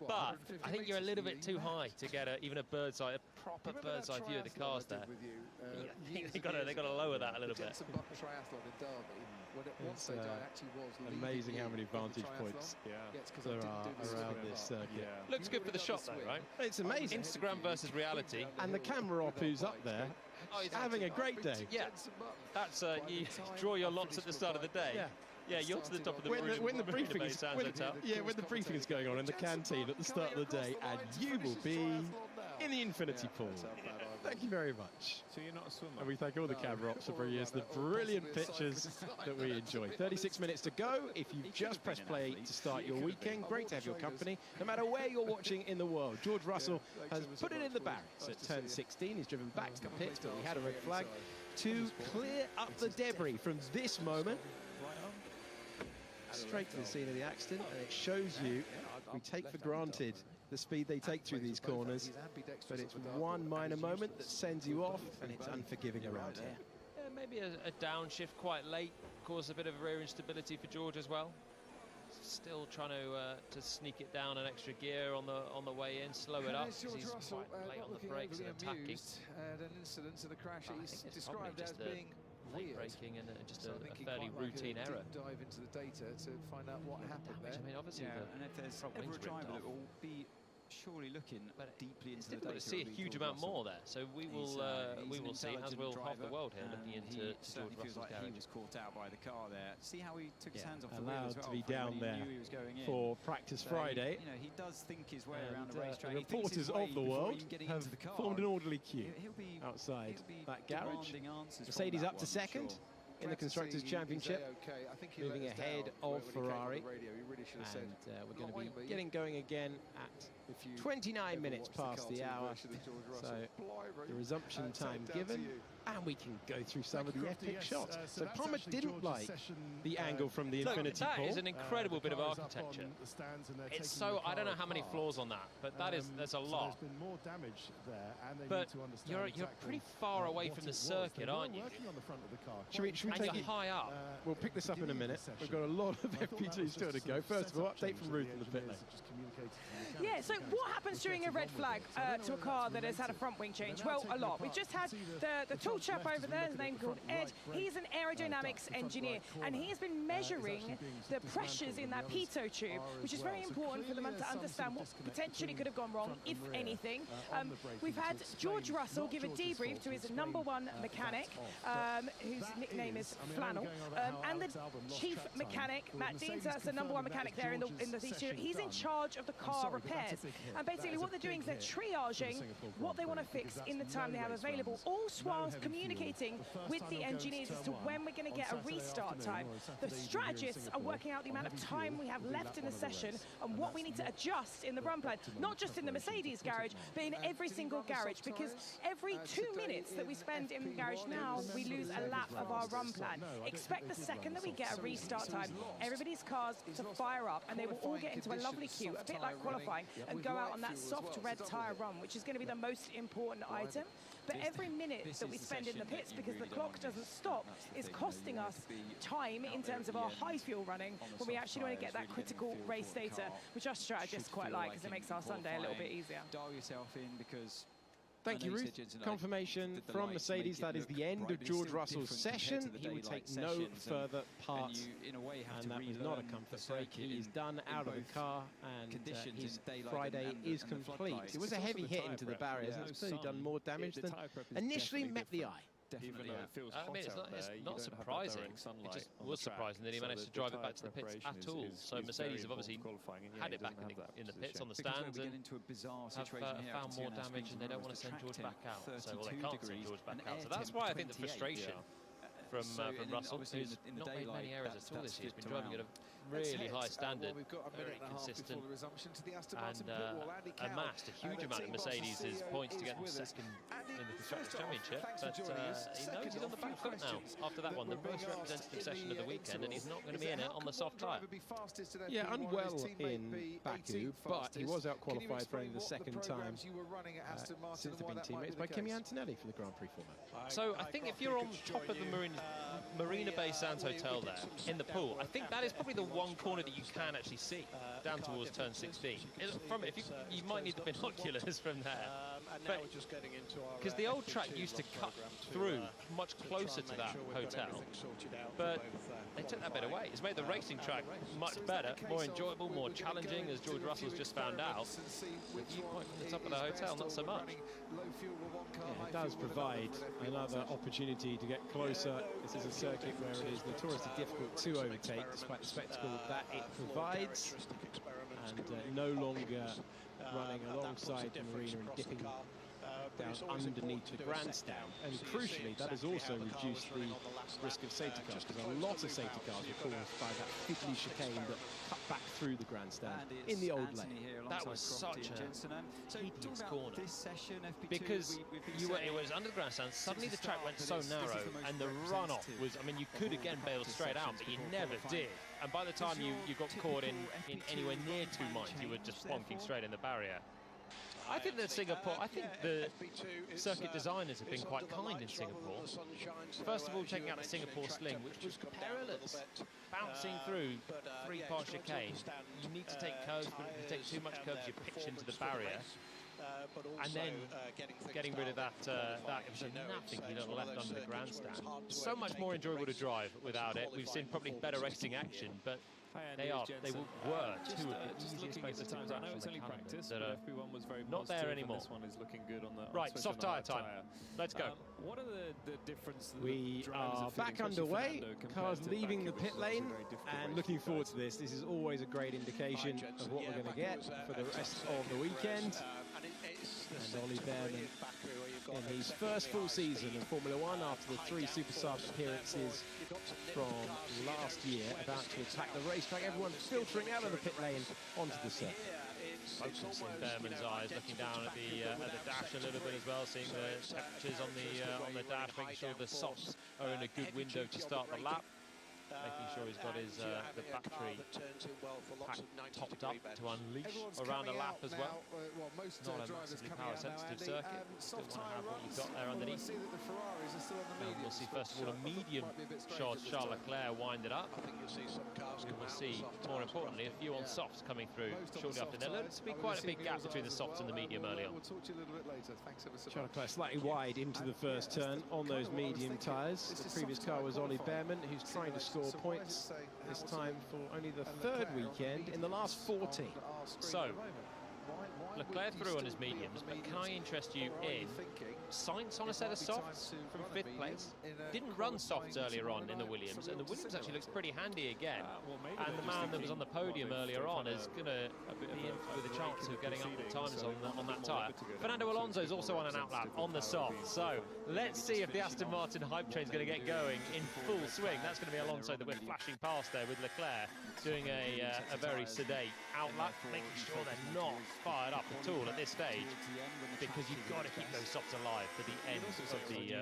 But I think you're a little bit too high to get even a proper bird's eye view of the cars there. They got to lower that a little bit. It's amazing how many vantage points there are around this circuit. Looks good for the shot though, right? It's amazing. Instagram versus reality. And the camera op who's up there having a great day. Yeah, that's you draw your lots at the start of the day. Yeah, you're to the top of the when the briefing is when the briefing is going on in the canteen at the start of the day, and you will be in the infinity pool. Thank you very much. So you're not a swimmer. And we thank all the camera ops for bringing us the brilliant pictures that we enjoy. 36 minutes to go. If you've just pressed play to start your weekend, great to have your company, no matter where you're watching in the world. George Russell has put it in the barracks at turn 16. He's driven back to the pits, but we had a red flag to clear up the debris from this moment. Straight to the scene of the accident, and it shows you we take for granted the speed they take through these corners, but it's one minor moment that sends you off, and it's unforgiving around here. Yeah, maybe a downshift quite late caused a bit of rear instability for George as well. Still trying to sneak it down an extra gear on the way in, slow it up. He's quite late on the brakes and attacking. An incident in the crash he's described as being late braking and just a fairly routine error. Dive into the data to find out what happened there. I mean, obviously, and if there's ever a driver that will be surely looking deeply into the data, to see a huge amount more there. So we will see, as will half the world here, looking into George Russell's garage. He was caught out by the car there. See how he took his hands off the wheel allowed as well to be down there for practice Friday. You know, he does think his way around the racetrack. Reporters of the world have formed an orderly queue outside that garage. Mercedes up to second in the Constructors' Championship, moving ahead of Ferrari, and we're going to be getting going again at 29 minutes past the hour, so the resumption time given and we can go through some of the epic shots. So Palmer didn't like the angle from the infinity pool. That is an incredible bit of architecture. It's so, I don't know how many floors on that, but there's a lot. There's been more damage there, and they but need to understand you're pretty far away from the circuit, aren't you? On the front of the car. Should we take it high up? We'll pick this up in a minute. We've got a lot of FP2 still to go. First of all, update from Ruth in the pit lane. Yeah, so what happens during a red flag to a car that has had a front wing change? Well, a lot. We've just had the tall chap over there, his name called Ed. He's an aerodynamics engineer, and he has been measuring the pressures in that pitot tube, which is very important for them to understand what potentially could have gone wrong, if anything. We've had George Russell give a debrief to his #1 mechanic, whose nickname is Flannel, and the chief mechanic, Matt Dean, so that's the #1 mechanic there in the studio. He's in charge of the car repairs, and basically what they're doing is they're triaging what they want to fix in the time they have available, all whilst communicating with the engineers as to when we're going to get a restart time. The strategists are working out the amount of time we have left in the session and what we need to adjust in the run plan, not just in the Mercedes garage, but in every single garage, because every 2 minutes that we spend in the garage now, we lose a lap of our run plan. Expect the second that we get a restart time, everybody's cars to fire up, and they will all get into a lovely queue, a bit like qualifying, and go out on that soft red tyre run, which is going to be the most important item. But every minute that we spend in the pits, because the clock doesn't stop, is costing us time in terms of our high fuel running when we actually want to get that critical race data, which our strategists quite like, because it makes our Sunday a little bit easier. Dial yourself in, because thank you, Ruth. Confirmation from Mercedes, that is the end of George Russell's session. He would take no further part, and that was not a comfort break. He is done out of the car, and his Friday is complete. It was a heavy hit into the barriers. It's clearly done more damage than initially met the eye. Even though it feels I mean, it's not surprising. It just was surprising that he managed to drive it back to the pits at all. So Mercedes have obviously had it back in the pits on the stands and have found more damage, and they don't want to send George back out. So they can't send George back out. So that's why I think the frustration from Russell, who's not made many errors at all this year. He's been driving at a really high standard, very consistent, and amassed a huge amount of Mercedes' points to get them second in the Constructors' Championship. But he knows he's on the back foot now after that one, the most representative session of the weekend, and he's not going to be in it on the soft tyre. Yeah, unwell in Baku, but he was out-qualified for only the second time since they've been teammates by Kimi Antonelli for the Grand Prix format. So I think if you're on top of the Marina Bay Sands Hotel there, in the pool, I think that is probably the one corner that you can actually see down towards turn 16. From it, you might need the binoculars from there. Because the old track used to cut through much closer to that hotel, but they took that bit away. It's made the racing track much better, more enjoyable, more challenging, as George Russell's just found out. With viewpoint from the top of the hotel, not so much. Yeah, it does provide another opportunity to get closer. This is a circuit where it is notoriously difficult to overtake, despite the spectacle that it provides, and no longer running alongside the marina and dipping down underneath the grandstand. And crucially, that has also reduced the risk of safety cars, because a lot of safety cars were caused by that fiddly chicane that cut back through the grandstand in the old lane. That was such a tedious corner, because it was under the grandstand. Suddenly the track went so narrow, and the runoff was, I mean, you could again bail straight out, but you never did. And by the time you got caught in anywhere near 2 miles, you were just plonking straight in the barrier. I think that Singapore, I think the circuit designers have been quite kind in Singapore. First of all, taking out the Singapore sling, which was perilous, bouncing through 3-part chicane. You need to take curves, but if you take too much curves, you pitch into the barrier. And then getting rid of that, it was nothing you know, left under the grandstand. So much more enjoyable to drive without it. We've seen probably better racing action, but they were two of the easiest places to crash on the calendar that are not there anymore. Right, soft tyre time. Let's go. What are the difference? We are back underway. Cars leaving the pit lane, and looking forward to this. This is always a great indication of what we're going to get for the rest of the weekend. And Ollie Behrman, in his first full season in Formula One after the 3 Superstar appearances from last year, about to attack the racetrack. Everyone filtering out of the pit lane onto the circuit. focus in Behrman's eyes, looking down at the dash a little bit as well, seeing the temperatures on the dash, making sure the softs are in a good window to start the lap, making sure he's got his the battery pack topped up to unleash around a lap as well. Not a massively power-sensitive circuit. Still want to have what you've got there underneath. And we'll see first of all a medium shot Charles Leclerc wind it up. And we'll see, more importantly, a few on softs coming through shortly after. There looks to be quite a big gap between the softs and the medium early on. Charles Leclerc slightly wide into the first turn on those medium tyres. The previous car was Ollie Behrman, who's trying to score points, this time for only the third weekend in the last 14. So, Leclerc through on his mediums, but can I interest you in Sainz on a set of softs from 5th place? Didn't run softs earlier on in the Williams, and the Williams actually looks pretty handy again. And the man that was on the podium earlier on is going to be in with a chance of getting up the times on that tyre. Fernando Alonso is also on an outlap on the soft, so let's see if the Aston Martin hype train is going to get going in full swing. That's going to be Alonso that we're flashing past there, with Leclerc doing a very sedate outlap, making sure they're not fired up at all at this stage, because you've got to keep those softs alive for the end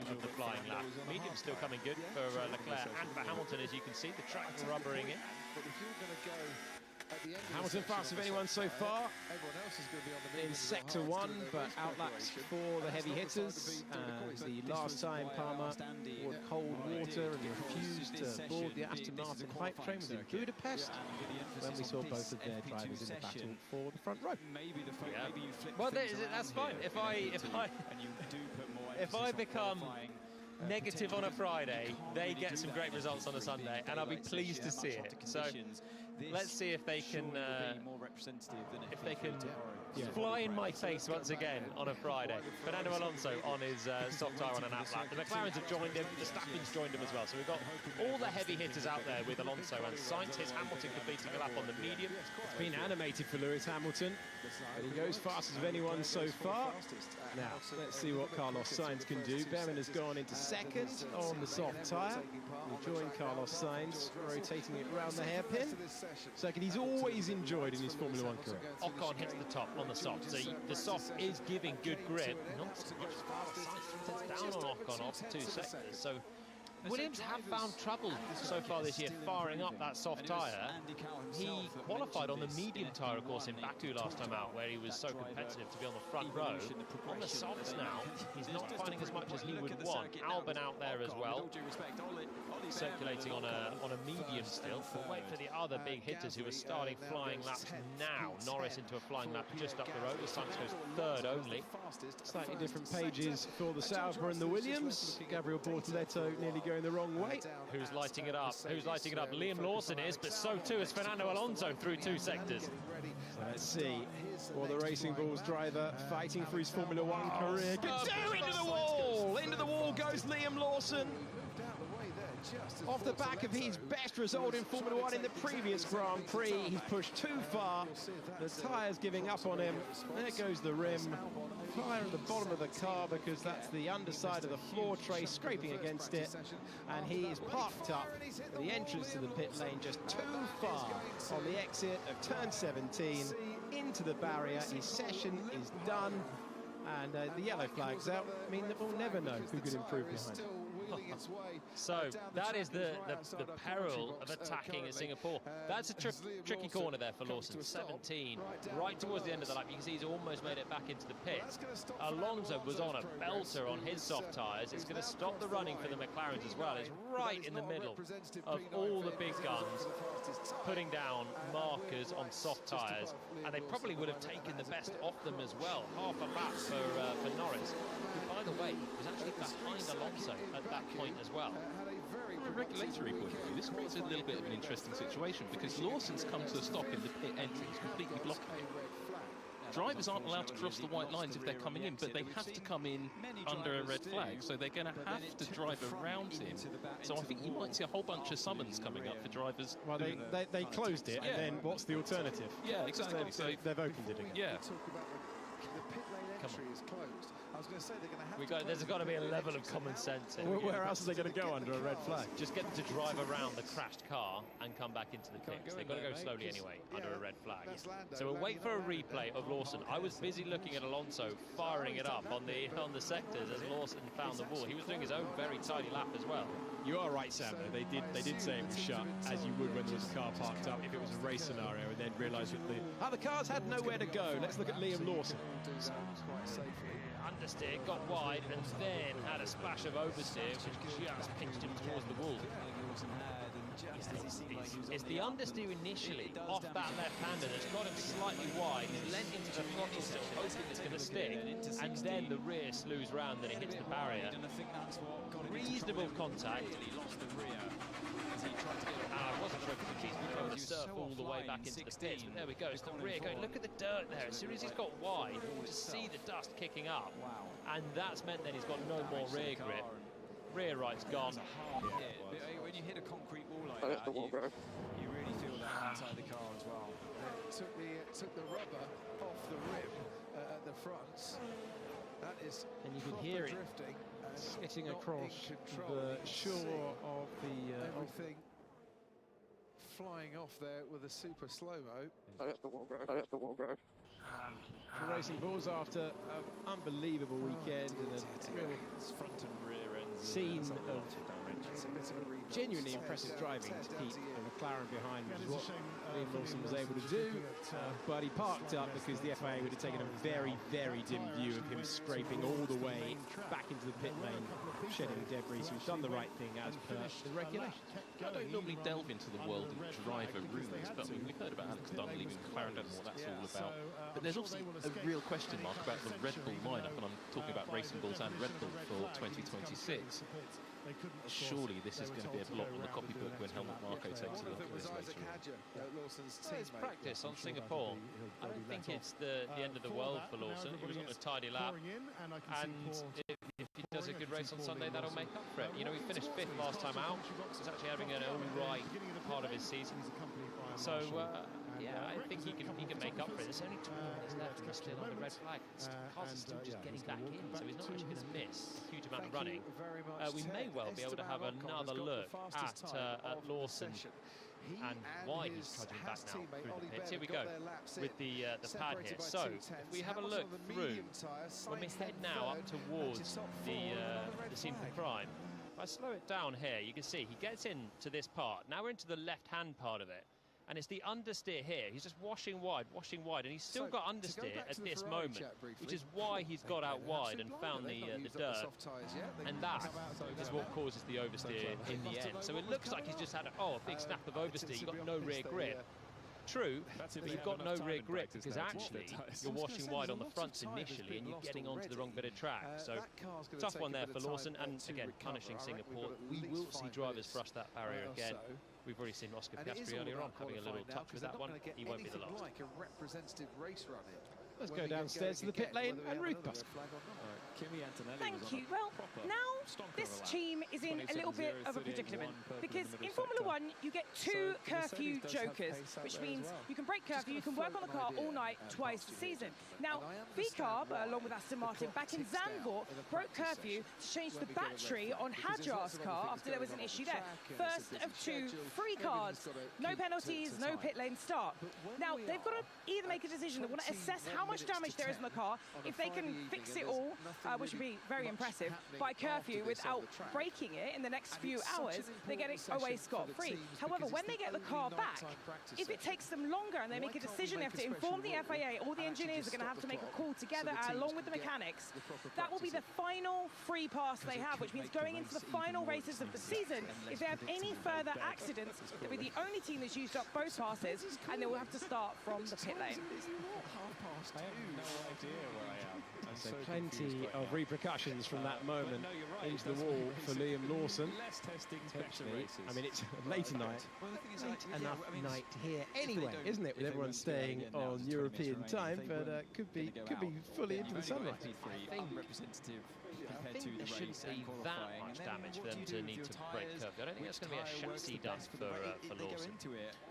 of the flying lap. Medium still coming good for Leclerc and for Hamilton, as you can see, the track rubbering in. Hamilton fastest of anyone so far in Sector 1, but outlaps for the heavy hitters. The last time Palmer would hold water and refused to board the Aston Martin hype train was in Budapest, when we saw both of their drivers in the battle for the front row. Well, that's fine. If I become negative on a Friday, they get some great results on a Sunday, and I'll be pleased to see it. So let's see if they can fly in my face once again on a Friday. Fernando Alonso on his soft tyre on an outlap. The McLarens have joined him, the Stappins joined him as well. So we've got all the heavy hitters out there with Alonso and Sainz. Here's Hamilton completing a lap on the medium. It's been animated for Lewis Hamilton, and he goes fastest of anyone so far. Now, let's see what Carlos Sainz can do. Behrman has gone into second on the soft tyre. He'll join Carlos Sainz, rotating it around the hairpin. Second he's always enjoyed in his Formula 1 career. Ocon hits the top on the soft. So the soft is giving good grip. Not so much fast. Sainz down on Ocon off 2 sectors. So Williams have found trouble so far this year firing up that soft tyre. He qualified on the medium tyre, of course, in Baku last time out, where he was so competitive to be on the front row. On the softs now, he's not finding as much as he would want. Albon out there as well, circulating on a medium still. We'll wait for the other big hitters who are starting flying laps now. Norris into a flying lap just up the road. The Sainz goes third only. Slightly different pages for the Sauber and the Williams. Gabriel Bortoletto nearly going the wrong way. Who's lighting it up? Who's lighting it up? Liam Lawson is, but so too is Fernando Alonso through 2 sectors. So let's see what the Racing Bulls driver fighting for his Formula 1 career can do. Into the wall! Into the wall goes Liam Lawson. Off the back of his best result in Formula 1 in the previous Grand Prix, he's pushed too far. The tyres giving up on him. There goes the rim. Fire at the bottom of the car, because that's the underside of the floor tray scraping against it. And he is parked up at the entrance to the pit lane, just too far on the exit of turn 17 into the barrier. His session is done, and the yellow flag's out, mean that we'll never know who could improve behind him. So that is the peril of attacking at Singapore. That's a tricky corner there for Lawson. 17, right towards the end of the lap. You can see he's almost made it back into the pit. Alonso was on a belter on his soft tyres. It's going to stop the running for the McLarens as well. It's right in the middle of all the big guns, putting down markers on soft tyres, and they probably would have taken the best off them as well. Half a lap for Norris, who, by the way, was actually behind Alonso at that point as well. From a regulatory point of view, this was a little bit of an interesting situation, because Lawson's come to a stop in the pit entrance, completely blocking it. Drivers aren't allowed to cross the white lines if they're coming in, but they have to come in under a red flag, so they're going to have to drive around him. So I think you might see a whole bunch of summons coming up for drivers. Well, they closed it, and then what's the alternative? Yeah, exactly. So they've opened it again. Yeah. The pit lane entry is closed. was going to say they're going to have There's got to be a level of common sense. Where else are they going to go under a red flag? Just get them to drive around the crashed car and come back into the pits. They've got to go slowly anyway under a red flag. So we'll wait for a replay of Lawson. I was busy looking at Alonso firing it up on the sectors as Lawson found the wall. He was doing his own very tidy lap as well. You are right, Sam, though. They did say it was shut, as you would when there was a car parked up if it was a race scenario, and then realised that the cars had nowhere to go. Let's look at Liam Lawson. Understeer, got wide, and then had a splash of oversteer, which just pinched him towards the wall. It's the understeer initially off that left-hander that's got him slightly wide. He's leant into the throttle still, hoping it's going to stick, and then the rear slews round and it hits the barrier. Reasonable contact. I wasn't sure if the cheese would go to surf all the way back into the pits, but there we go. It's the rear going. Look at the dirt there. As soon as he's got wide, you can just see the dust kicking up, and that's meant then he's got no more rear grip. Rear right's gone. When you hit a concrete wall like that, you really feel that inside the car as well. It took the rubber off the rim at the front. That is, and you can hear it drifting, sitting across the shore of the everything flying off there with a super slow-mo. The Racing Bulls, after an unbelievable weekend and a real front and rear ends scene of genuinely impressive driving to keep a McLaren behind, which is what Liam Lawson was able to do, but he parked up because the FIA would have taken a very, very dim view of him scraping all the way back into the pit lane, shedding debris. So he's done the right thing as per the regulations. I don't normally delve into the world of driver rumours, but we've heard about Alex Dunn leaving McLaren, don't know what that's all about. But there's obviously a real question mark about the Red Bull lineup, and I'm talking about Racing Bulls and Red Bull for 2026. Surely this is going to be a blot on the copybook when Helmut Marko takes a look at this later on. It's practice on Singapore. I don't think it's the end of the world for Lawson. He was on a tidy lap, and if he does a good race on Sunday, that'll make up for it. You know, he finished 5th last time out. He's actually having an all-right part of his season. So, yeah, I think he can make up for it. There's only 2 minutes left and he's still on the red flag. Cars are still just getting back in, so he's not actually going to miss a huge amount of running. We may well be able to have another look at Lawson and why he's trudging back now through the pits. Here we go with the pad here. So if we have a look through, when we head now up towards the scene of the crime, if I slow it down here, you can see he gets into this part. Now we're into the left-hand part of it. And it's the understeer here. He's just washing wide, and he's still got understeer at this moment, which is why he's got out wide and found the dirt. And that is what causes the oversteer in the end. So it looks like he's just had a big snap of oversteer. You've got no rear grip. True, but you've got no rear grip because actually you're washing wide on the fronts initially and you're getting onto the wrong bit of track. So tough one there for Lawson, and again punishing Singapore. We will see drivers brush that barrier again. We've already seen Oscar Piastri earlier on having a little touch with that one. He won't be the last. Like a representative race run in. Let's go downstairs to the pit lane and Ruth Busker. Thank you. Well, now this team is in a little bit of a predicament because in Formula 1 you get 2 curfew jokers, which means you can break curfew, you can work on the car all night twice a season. Now, VCarb, along with Aston Martin, back in Zandvoort, broke curfew to change the battery on Hadjar's car after there was an issue there. First of 2 free cards, no penalties, no pit lane start. Now, they've got to either make a decision. They want to assess how much damage there is in the car. If they can fix it all, which would be very impressive, by curfew without breaking it in the next few hours, they get it away scot-free. However, when they get the car back, if it takes them longer and they make a decision, they have to inform the FIA, all the engineers are going to have to make a call together along with the mechanics. That will be the final free pass they have, which means going into the final races of the season, if they have any further accidents, they'll be the only team that's used up both passes, and they will have to start from the pit lane. I have no idea where I am. So plenty of repercussions from that moment into the wall for Liam Lawson. I mean, it's late night, late enough night here anyway, isn't it? With everyone staying on European time, but could be fully into the sunlight. I think there shouldn't be that much damage for them to need to break curfew. I don't think that's going to be a chassis done for Lawson.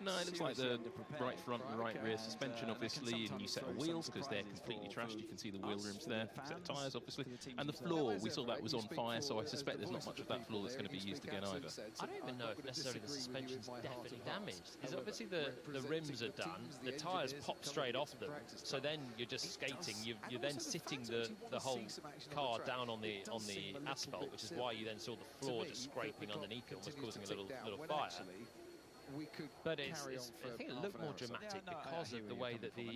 No, it looks like the right front and right rear suspension, obviously, and new set of wheels because they're completely trashed. You can see the wheel rims there. Set of tyres, obviously. obviously. And the floor, we saw that was on fire, so I suspect there's not much of that floor that's going to be used again either. I don't even know if necessarily the suspension's definitely damaged, because obviously the rims are done, the tyres pop straight off them, so then you're just skating, you're then sitting the whole car down on the asphalt, which is why you then saw the floor just scraping underneath it, almost causing a little fire. But I think it looked more dramatic because of the way that the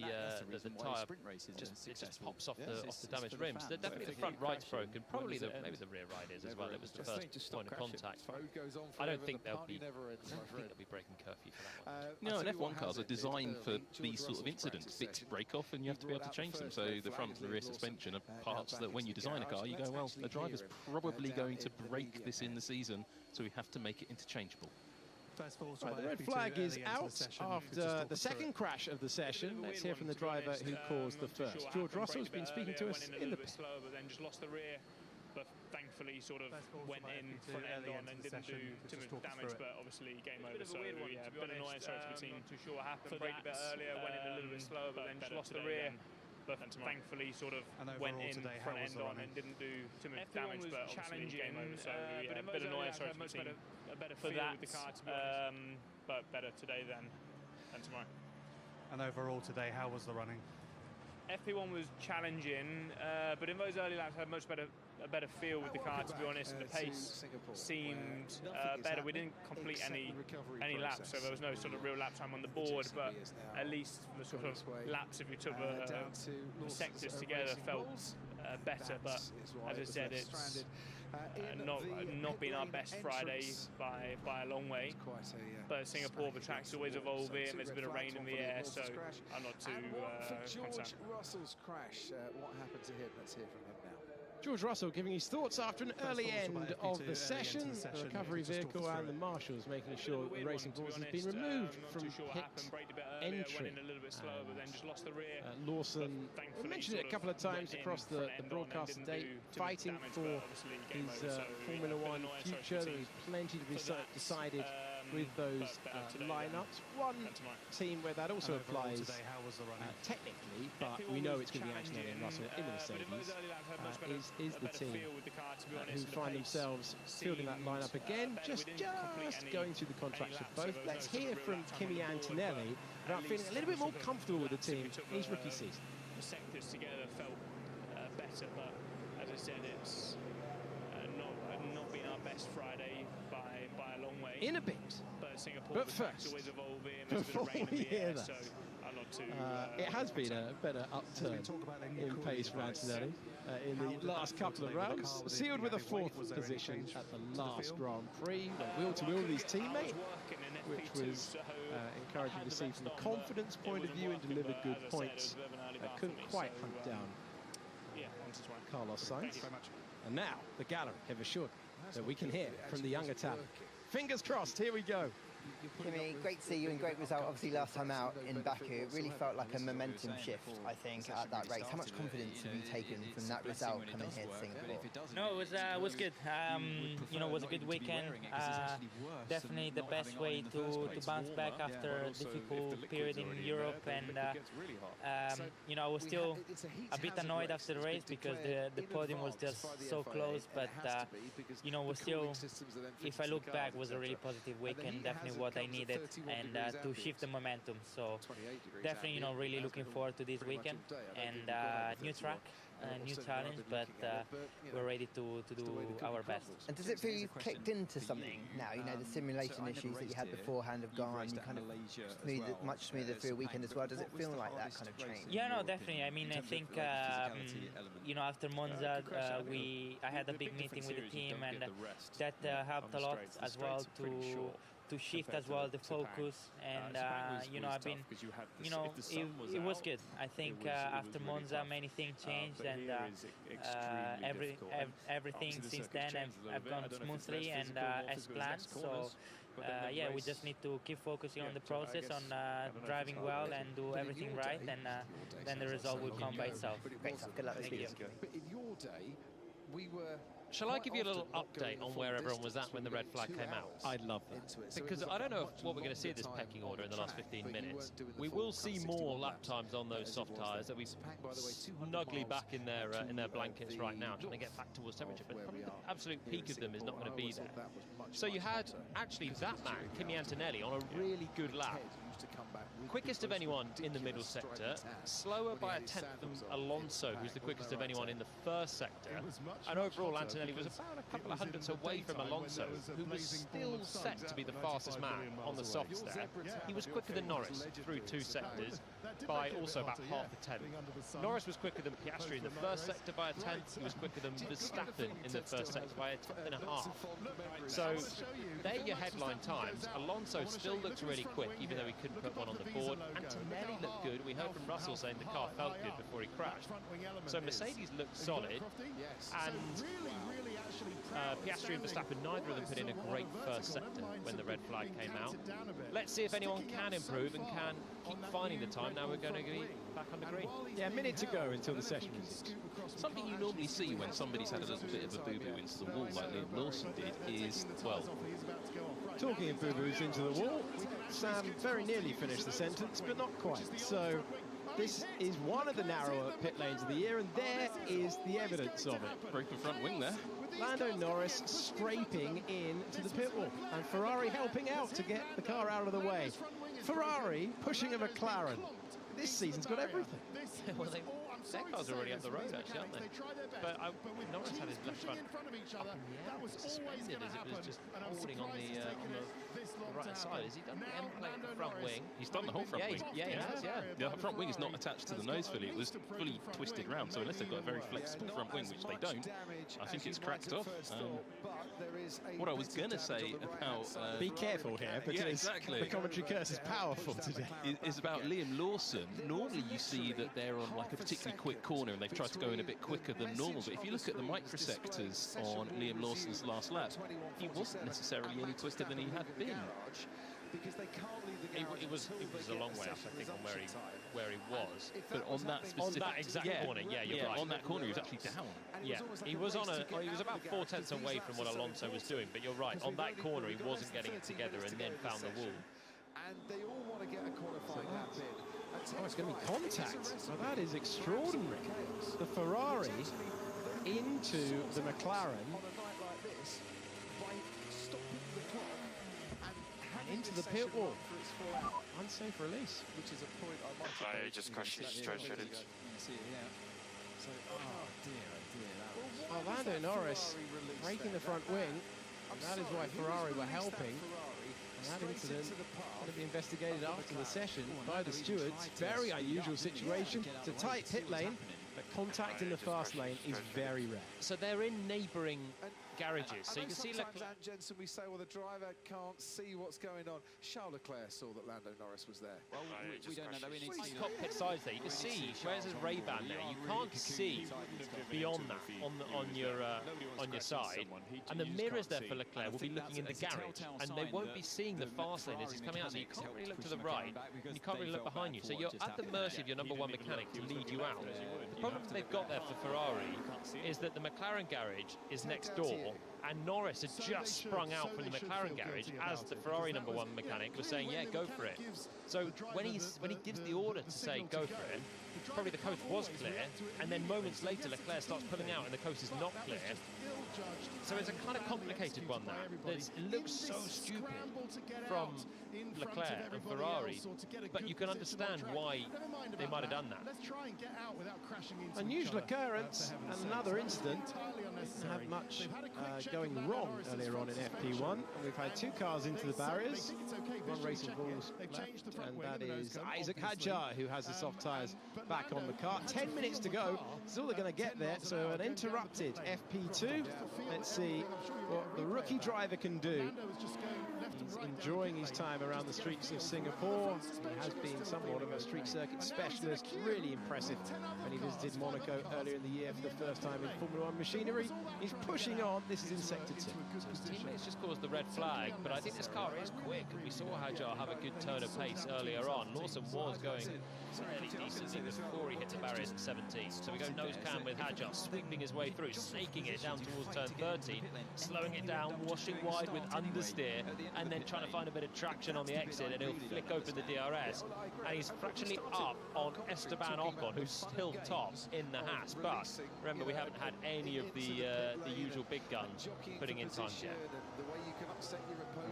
tyre just pops off the damaged rims. Definitely the front right's broken, probably maybe the rear right is as well. It was the first point of contact. I don't think they'll be breaking curfew for that one. No, and F1 cars are designed for these sort of incidents. Bits break off and you have to be able to change them. So the front and the rear suspension are parts that when you design a car, you go, well, the driver's probably going to break this in the season, so we have to make it interchangeable. Right, the red flag is out after the second crash of the session. Let's hear from the driver who caused the first. George Russell has been speaking to us in the pit. But then just lost the rear, but thankfully sort of went in front end on and didn't do too much damage, but obviously game over. So yeah, a bit annoying, sorry to the team. Too sure what happened. Braked a bit earlier, went in a little bit slower, but then just lost the rear. But thankfully sort of went in front end on and didn't do too much damage, but obviously game over. So yeah, a bit annoying, sorry to the team. A better feel with the car, to be honest. But better today than tomorrow. And overall today, how was the running? FP1 was challenging, but in those early laps I had a better feel with the car, to be honest, and the pace seemed better. We didn't complete any laps, so there was no sort of real lap time on the board, but at least the sort of laps, if we took the sectors together, felt better. But as I said, it's not been our best Friday by a long way. But Singapore, the track's always evolving. There's a bit of rain in the air, so I'm not too concerned. George Russell's crash, what happened to him? Let's hear from him now. George Russell giving his thoughts after an early end of the session. The recovery vehicle and the marshals making sure that the racing boards has been removed from pit entry. Lawson, we mentioned it a couple of times across the broadcast today, fighting for his Formula One future. There's plenty to be decided with those lineups. One team where that also applies technically, but we know it's going to be Antonelli and Russell in the Mercedes, is the team who find themselves fielding that lineup again, just going through the contracts with both. Let's hear from Kimi Antonelli about feeling a little bit more comfortable with the team in his rookie season. The sectors together felt better, but as I said, it's not been our best Friday by a long way. In a bit. But first, before we hear that, it has been a better upturn in pace for Antonelli in the last couple of rounds, sealed with a fourth position at the last Grand Prix, wheel to wheel with his teammate, which was encouraging to see from a confidence point of view, and delivered good points. Couldn't quite hunt down Carlos Sainz. And now the gallery have assured me that we can hear from the young Italian. Fingers crossed, here we go. Kimi, great to see you and great result. Obviously, last time out in Baku, it really felt like a momentum shift, I think, at that race. How much confidence have you taken from that result coming here to Singapore? No, it was good. You know, it was a good weekend. Definitely the best way to bounce back after a difficult period in Europe. And, you know, I was still a bit annoyed after the race because the podium was just so close. But, you know, was still, if I look back, was a really positive weekend. Definitely what I needed and to shift the momentum. So definitely, you know, really looking forward to this weekend and new track, new challenge, but we're ready to do our best. And does it feel you've clicked into something now? You know, the simulation issues that you had beforehand have gone, you kind of much smoother through a weekend as well. Does it feel like that kind of change? Yeah, no, definitely. I mean, I think, you know, after Monza, I had a big meeting with the team, and that helped a lot as well to shift as well the focus, and you know, I've been, you know, it was good. I think after Monza many things changed, and everything since then have gone smoothly and as planned. So yeah, we just need to keep focusing on the process, on driving well and do everything right, and then the result will come by itself. Great stuff. Good luck this weekend. But in your day, we were Shall I give you a little update on where everyone was at when the red flag came out? I'd love that. Because I don't know what we're going to see in this pecking order in the last 15 minutes. We will see more lap times on those soft tyres. They'll be snugly back in their blankets right now, trying to get back towards temperature. But probably the absolute peak of them is not going to be there. So you had actually that man, Kimi Antonelli, on a really good lap. Quickest of anyone in the middle sector, slower by a tenth than Alonso, who's the quickest of anyone in the first sector. And overall, Antonelli was about a couple of hundredths away from Alonso, who was still set to be the fastest man on the softs there. He was quicker than Norris through 2 sectors by also about half a tenth. Norris was quicker than Piastri in the first sector by a tenth. He was quicker than Verstappen in the first sector by a tenth and a half. So they're your headline times. Alonso still looks really quick, even though he couldn't put one on the board. Antonelli looked good. We heard from Russell saying the car felt good before he crashed. So Mercedes looked solid, and Piastri and Verstappen, neither of them put in a great first sector when the red flag came out. Let's see if anyone can improve and can keep finding the time. Now we're going to be back on the green. Yeah, a minute to go until the session resumes. Something you normally see when somebody's had a little bit of a boo-boo into the wall like Liam Lawson did is, well... Talking of boo-boos into the wall, Sam very nearly finished the sentence, but not quite. So this is one of the narrower pit lanes of the year, and there is the evidence of it. Broken front wing there. Lando Norris scraping in to the pit wall, and Ferrari helping out to get the car out of the way. Ferrari pushing a McLaren. This season's got everything. Well, their cars are already up the road, actually, aren't they? But Norris had his left front up in the air, suspended as it was just holding on the right side. Has he done the end plate front wing? He's done the whole front wing. Yeah, he has, yeah. The front wing is not attached to the nose fully. It was fully twisted round, so unless they've got a very flexible front wing, which they don't, I think it's cracked off. What I was going to say about... Be careful here, because the commentary curse is powerful today. Is about Liam Lawson. Normally you see that they're on like a particularly quick corner and they've tried to go in a bit quicker than normal, but if you look at the microsectors on Liam Lawson's last lap, he wasn't necessarily any quicker than he had been. It was a long way up, I think, on where he was. But on that specific... On that exact corner, yeah, you're right. On that corner, he was actually down. Yeah, he was about 4 tenths away from what Alonso was doing, but you're right. On that corner, he wasn't getting it together and then found the wall. And they all want to get a qualifying lap in. Oh, it's going to be contact. Well, that is extraordinary. The Ferrari into the McLaren. And into the pit wall. Unsafe release. Which is a point I might have... He just crashed his transmitted. Oh, Lando Norris breaking the front wing. And that is why Ferrari were helping. And that incident going to be investigated after the session by the stewards. Very unusual situation. It's a tight pit lane, but contact in the fast lane is very rare. So they're in neighbouring garages. So you can see Leclerc. Jensen, we say, well, the driver can't see what's going on. Charles Leclerc saw that Lando Norris was there. Well, we don't know that. We need to see cockpit sides there. You can see where's his Ray-Ban there. You can't see beyond that on your side. And the mirrors there for Leclerc will be looking in the garage, and they won't be seeing the fast lane as he's coming out. So you can't really look to the right, and you can't really look behind you. So you're at the mercy of your #1 mechanic to lead you out. The problem they've got there for Ferrari is that the McLaren garage is next door, and Norris had just sprung out from the McLaren garage as the Ferrari #1 mechanic was saying, yeah, go for it. So when he gives the order to say go for it, probably the coast was clear, and then moments later Leclerc starts pulling out and the coast is not clear. So it's a kind of complicated one now. It looks so stupid from Leclerc and Ferrari, but you can understand why they might have done that. Unusual occurrence, and another incident. Didn't have much going wrong earlier on in FP1. We've had 2 cars into the barriers, 1 racing balls left, and that is Isaac Hadjar, who has the soft tyres back on the car. 10 minutes to go, still they're going to get there, so an interrupted FP2. Let's see what the rookie driver can do. He's in enjoying his time around the streets of Singapore. He has been somewhat of a street circuit specialist. Really impressive when he visited Monaco earlier in the year for the first time in Formula 1 machinery. He's pushing on. This is in Sector 2. So his teammates just caused the red flag, but I think this car is quick. We saw Hadjar have a good turn of pace earlier on. Lawson was going fairly decently before he hit the barriers at 17. So we go nose cam with Hadjar, sweeping his way through, snaking it down towards turn 13, slowing it down, washing wide with understeer, and then trying to find a bit of traction on the exit, and he'll flick open the DRS. And he's fractionally up on Esteban Ocon, who's still top in the Haas. But remember, we haven't had any of the usual big guns putting in time yet.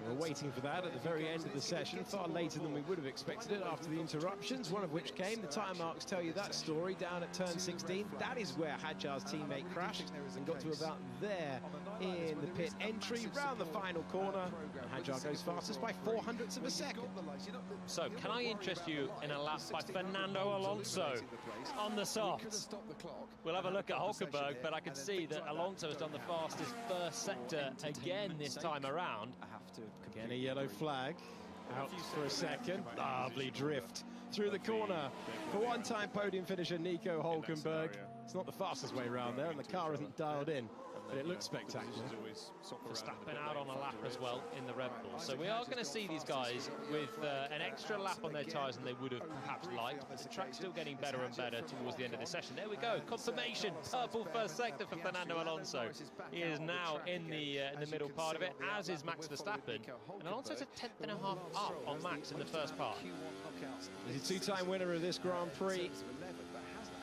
We're waiting for that at the very end of the session, far later than we would have expected it after the interruptions, one of which came. The tyre marks tell you that story down at turn 16. That is where Hadjar's teammate crashed and got to about there in the pit entry, round the final corner. And Hadjar goes fastest by 0.04 of a second. So, can I interest you in a lap by Fernando Alonso on the softs? We'll have a look at Hulkenberg, but I can see that Alonso has done the fastest first sector again this time around. Again, a yellow flag. Out for a second. Lovely drift through the corner for one-time podium finisher Nico Hulkenberg. It's not the fastest way around there, and the car isn't dialed in, but it looks spectacular. Verstappen out on a lap as well in the Red Bull. So we are going to see these guys with an extra lap on their tyres than they would have perhaps liked, but the track's still getting better and better towards the end of the session. There we go, confirmation, purple first sector for Fernando Alonso. He is now in the middle part of it, as is Max Verstappen. And Alonso's a 10th and a half up on Max in the first part. He's a two-time winner of this Grand Prix.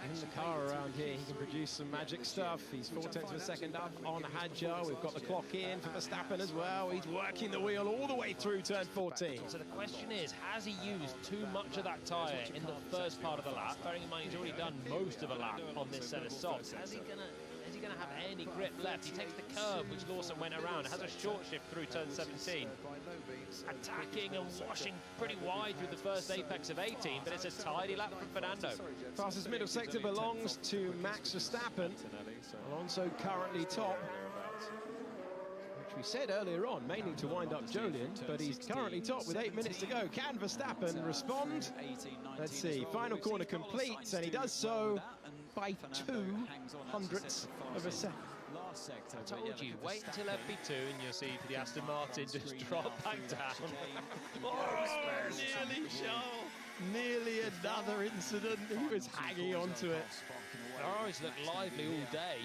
In the car around here, he can produce some magic stuff. He's 0.4 of a second up on Hadjar. We've got the clock in for Verstappen as well. He's working the wheel all the way through turn 14. So the question is, has he used too much of that tyre in the first part of the lap? Bearing in mind he's already done most of a lap on this set of softs. Is he gonna have any grip left? He takes the curve which Lawson went around, has a short shift through turn 17, attacking and washing pretty wide through the first apex of 18, but it's a tidy lap from Fernando. Fastest middle sector belongs to Max Verstappen. Alonso currently top, which we said earlier on, mainly to wind up Jolien, but he's currently top with 8 minutes to go. Can Verstappen respond? Let's see, final corner completes, and he does so by 0.02 of a second. I told you, wait until FP2 and you'll see the Aston Martin just drop back down. Nearly another incident. He was hanging onto it. Norris looked lively all day.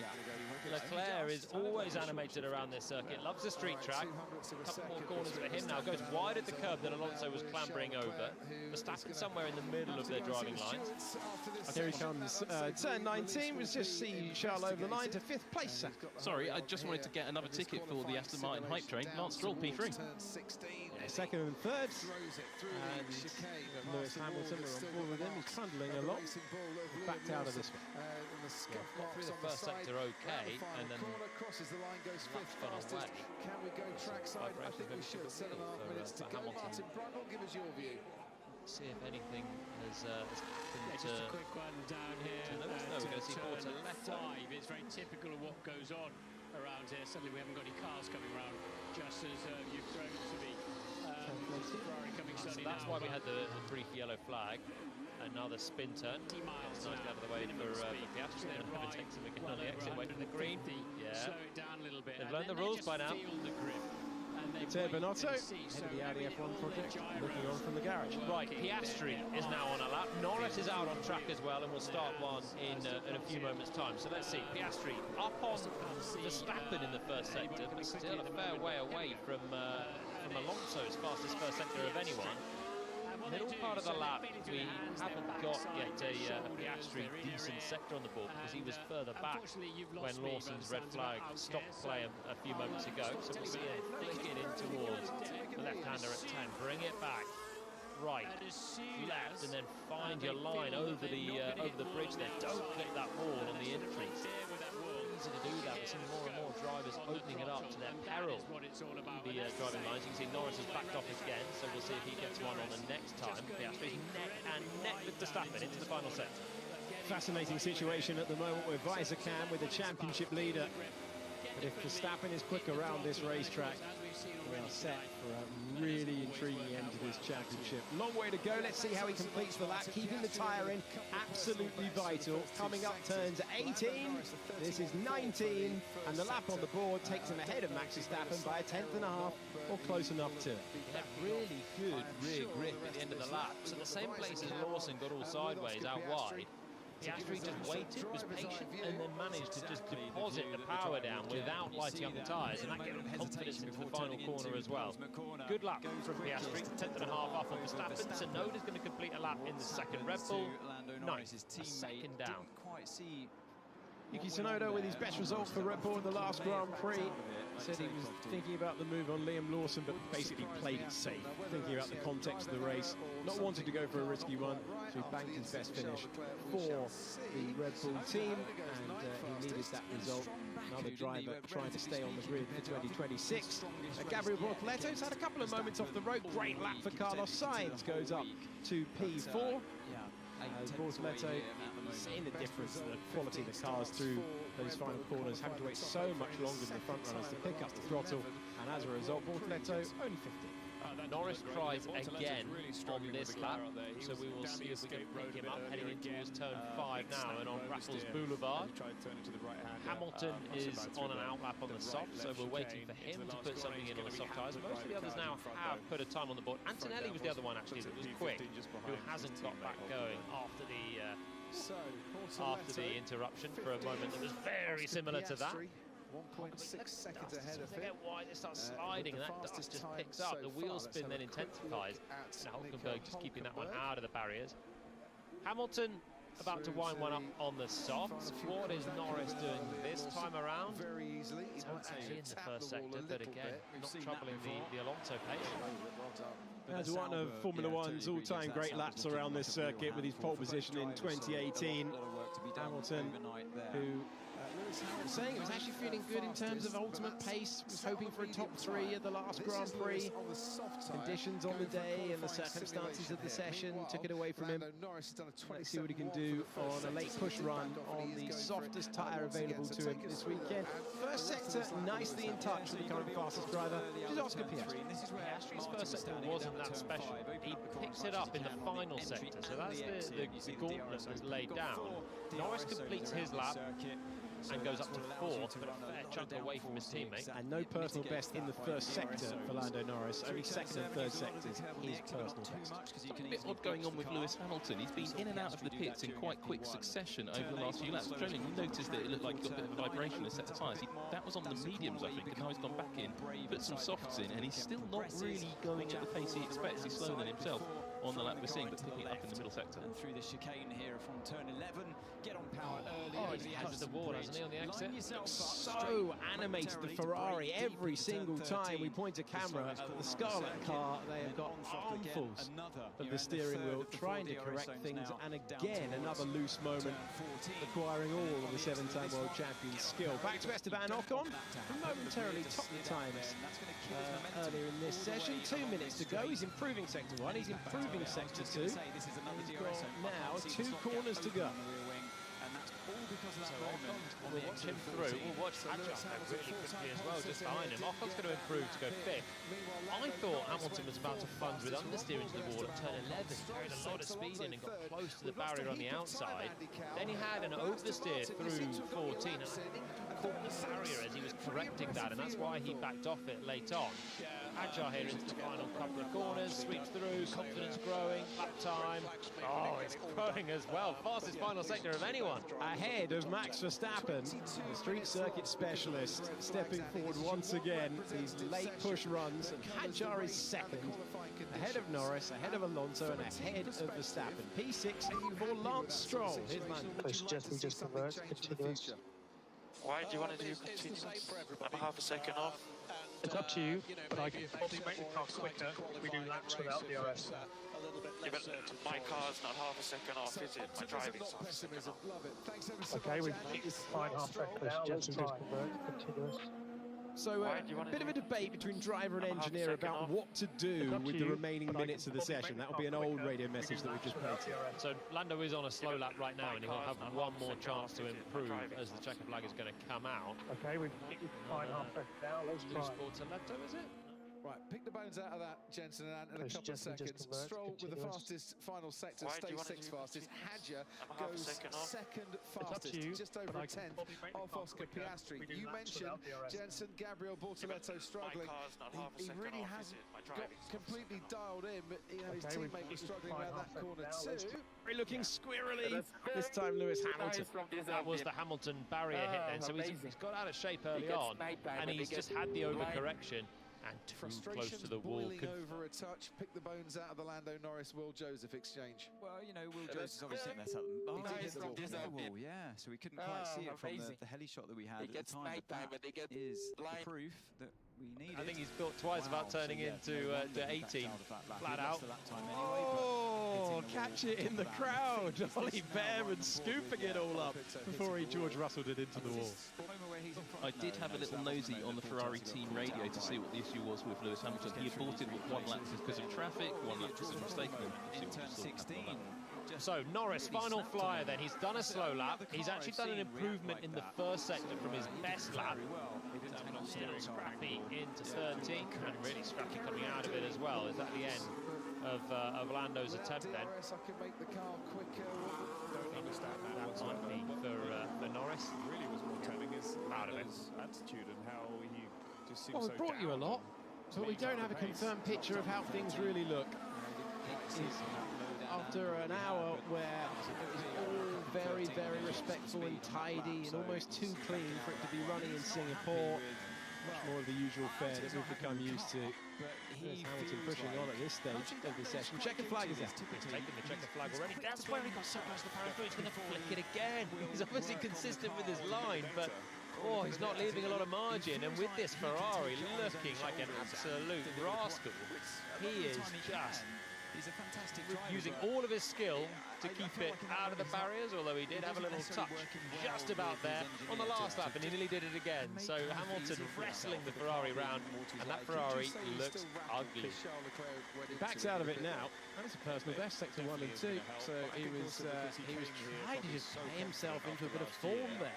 Leclerc is always animated around this circuit, loves the street track. A couple more corners for him now, goes wide at the curb that Alonso was clambering over. Verstappen somewhere in the middle of their driving lines. Here he comes. Turn 19 was just see Charles over the line to 5th place. Sorry, I just wanted to get another ticket for the Aston Martin hype train. Lance Stroll, P3. Yeah, second and third. And Lewis Hamilton, we're on board with him. He's trundling a lot. Backed out of this one. Got through the first sector okay, and then crosses the line, goes 5th fastest. Can we go trackside? I think we should. 7.5 minutes to go. Martin Brundle, give us your view. See if anything has happened just a quick one down here. No, we're going to see four to left. 5. It's very typical of what goes on around here. Suddenly we haven't got any cars coming around, just as you've grown to be. Ferrari coming so suddenly that's now. why we had the brief yellow flag. Another spin turn. It's nice to out of the way for Piastri. And never takes him again on the exit, away from the green. Yeah. Slow it down a little bit. They've learned the rules by now. Matteo Binotto, head of the Audi F1 project, looking on from the garage. Right, Piastri is now on a lap. Norris is out on track as well, and we'll start one in a few moments' time. So let's see, Piastri up on Verstappen in the first sector, but still a fair way away from Alonso's fastest first sector of anyone. Middle part of the lap, we haven't got yet a Piastri decent sector on the board because he was further back when Lawson's red flag stopped play a few moments ago. So we'll see him flick it in towards the left-hander at 10. Bring it back. Right, left, and then find your line over the bridge there. Don't clip that wall on the entry. Easy to do that. We're seeing more and more drivers opening it up to their peril. The driving lines. You can see Norris has backed off again, so we'll see if he gets one on the next time. Piastri's neck and neck with Verstappen into the final sector. Fascinating situation at the moment with Visacam with the championship leader. But if Verstappen is quick around this racetrack, we are set for a really intriguing this championship. Long way to go. Let's see how he completes the lap. Keeping the tyre in, absolutely vital. Coming up turns 18. This is 19, and the lap on the board takes him ahead of Max Verstappen by a 1/10.5, or close enough to. He had really good rear grip at the end of the lap. So the same place as Lawson got all sideways out wide. Piastri just waited, was patient, and then managed to just deposit the power down without lighting up the tyres, and that gave him confidence into the final corner as well. Good lap from Piastri, 10.5 off on Verstappen. Tsunoda's going to complete a lap in the second Red Bull. Nice, a second down. Yuki Tsunoda with his best result for Red Bull in the last Grand Prix. Said he was thinking about the move on Liam Lawson, but basically played it safe, thinking about the context of the race, not wanting to go for a risky one, so he banked his best finish for the Red Bull team, and he needed that result. Another driver trying to stay on the grid for 2026. Gabriel Bortoletto's had a couple of moments off the road. Great lap for Carlos Sainz, goes up to P4. Bortoletto, seeing the difference, the quality of the cars through those final corners, having to wait so much longer than the front runners to pick up the throttle, and as a result, Bortoletto only 15. Norris tries again on this lap, so we will see if we can pick him up heading in towards turn 5 now and on Raffles Boulevard. Hamilton is on an out lap on the soft, so we're waiting for him to put something in on the soft tyres. Most of the others now have put a time on the board. Antonelli was the other one actually that was quick, who hasn't got back going after the interruption for a moment that was very similar to that. 1.6 seconds ahead of I get why they start sliding, and that dust just picks up. The wheel spin then intensifies, and Hulkenberg just keeping that one out of the barriers. Hamilton about to wind one up on the softs. What is Norris doing this time around? Very easily. Actually in the first sector, but again, not troubling the Alonso pace. As one of Formula One's all-time great laps around this circuit with his pole position in 2018, Hamilton, who was saying he was actually feeling good in terms of ultimate pace, was hoping for a top 3 at the last Grand Prix. Conditions on the day and the circumstances of the session took it away from him. Let's see what he can do on a late push run on the softest tyre available to him this weekend. First sector nicely in touch with the current fastest driver, which is Oscar Piastri. Piastri's first sector wasn't that special. He picks it up in the final sector, so that's the gauntlet that's laid down. Norris completes his lap and goes up to 4th, but a fair chunk away from his teammate. And no personal best in the first sector for Lando Norris. Only second and third sectors his personal best. Something a bit odd going on with Lewis Hamilton. He's been in and out of the pits in quite quick succession over the last few laps. Trailing, you noticed that it looked like he got a bit of a vibration in a set of tyres. That was on the mediums, I think, and now he's gone back in, put some softs in, and he's still not really going at the pace he expects. He's slower than himself on the lap we're seeing, but picking up in the middle sector. And through the chicane here from turn 11, get on power early. Oh, he's touched the wall, hasn't he, on the exit? So animated, the Ferrari, every single time we point a camera at the Scarlet car, they have got armfuls of the steering wheel, trying to correct things, and again, another loose moment, requiring all of the 7-time world champion's skill. Back to Esteban Ocon, who momentarily topped the times earlier in this session. 2 minutes to go. He's improving sector 1, he's improving sector 2. He's got now 2 corners to go. We'll watch him through. We'll watch Adjust really quickly as well, just behind him. Ocon's going to improve to go 5th. I thought Hamilton was about to plunge with understeering to the wall at turn 11. Carried a lot of speed in and got close to the barrier on the outside. Then he had an oversteer through 14, and I think he caught the barrier as he was correcting that, and that's why he backed off it late on. Adjar here into the final couple of corners, sweeps through, confidence growing, lap time. Oh, it's growing as well. Fastest final sector of anyone. Ahead of Max Verstappen, the street circuit specialist, stepping forward once again. These late push runs, and Hadjar is second, ahead of Norris, ahead of Alonso, and ahead of Verstappen. P6 for Lance Stroll. Here's Lando. I suggest we just convert continuous. Why do you want to do continuous? I'm half a second off. It's up to you, but I can probably make the car quicker if we do laps without the DRS. Yeah, but my car's not half a second off, is it? My driving's half a second off. Okay, we've fine half second now. Let's try continuous. So a bit of a debate between driver and engineer about what to do with the remaining minutes of the session. That will be an old radio message that we've just played. So Lando is on a slow lap right now, and he'll have one more chance to improve as the checker flag is going to come out. Okay, we've fine half second now. Let's try. Bortoletto, is it? Right, pick the bones out of that, Jensen, and in a couple of seconds. Stroll with the fastest final sector, stage 6 fastest. Hadja goes second fastest, just over a tenth off Oscar Piastri. You mentioned Jensen, Gabriel Bortoletto struggling. He really hasn't got completely dialed in, but you know, his teammate was struggling around that corner too. Very looking squirrely. This time Lewis Hamilton. That was the Hamilton barrier hit then, so he's got out of shape early on, and he's just had the overcorrection and too close to the wall. Boiling over a touch, pick the bones out of the Lando Norris-Will Joseph exchange. Well, you know, Will Joseph is obviously sitting there. Oh, he did hit the wall, yeah. So we couldn't quite see it from the heli shot that we had at the time. But that is the proof that we needed. I think he's thought twice about turning into 18, flat out. Oh, catch it in the crowd. Ollie Behrman scooping it all up before he George Russelled it into the wall. I did have a little nosy on the Ferrari team radio to see what the issue was with Lewis Hamilton. He aborted with 1 lap because of traffic, 1 lap because of mistake. So Norris, final flyer then. He's done a slow lap. He's actually done an improvement in the first sector from his best lap. Still scrappy into 13th, and really scrappy coming out of it as well. Is that the end of Lando's attempt then? Don't understand that. That might be for Norris. Really was more telling his attitude and how he just seems well, we've brought you a lot, but we don't have a confirmed picture of how things really look. After an hour where it was all very, very respectful and tidy and almost too clean for it to be running in Singapore. Much more of the usual fare that we've become used to. There's Hamilton pushing on at this stage of the session. Checkered flag is out. He's taken the checkered flag already. That's where he got so close to the parapet. He's going to flick it again. He's obviously consistent with his line, but oh, he's not leaving a lot of margin. And with this Ferrari looking like an absolute rascal, he is just He's a fantastic driver, using all of his skill to keep it out of the barriers, although he did have a little touch just about there on the last lap, and he nearly did it again. So Hamilton wrestling the Ferrari round, and that Ferrari looks ugly. He backs out of it now. That's a personal best, sector 1 and 2. So he was trying to just play himself into a bit of form there.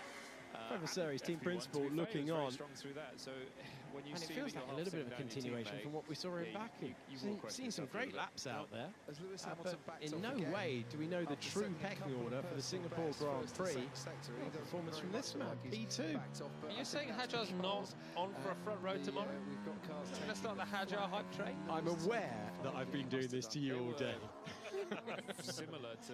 Trevor Series, team principal, looking on. And it feels like a little bit of a continuation from what we saw in Baku. Seen some great laps out there, but in no way do we know the true pecking order for the Singapore Grand Prix. Performance from this man, P2. Are you saying Hadjar's not on for a front row tomorrow? Let's start the Hadjar hype train. I'm aware that I've been doing this to you all day.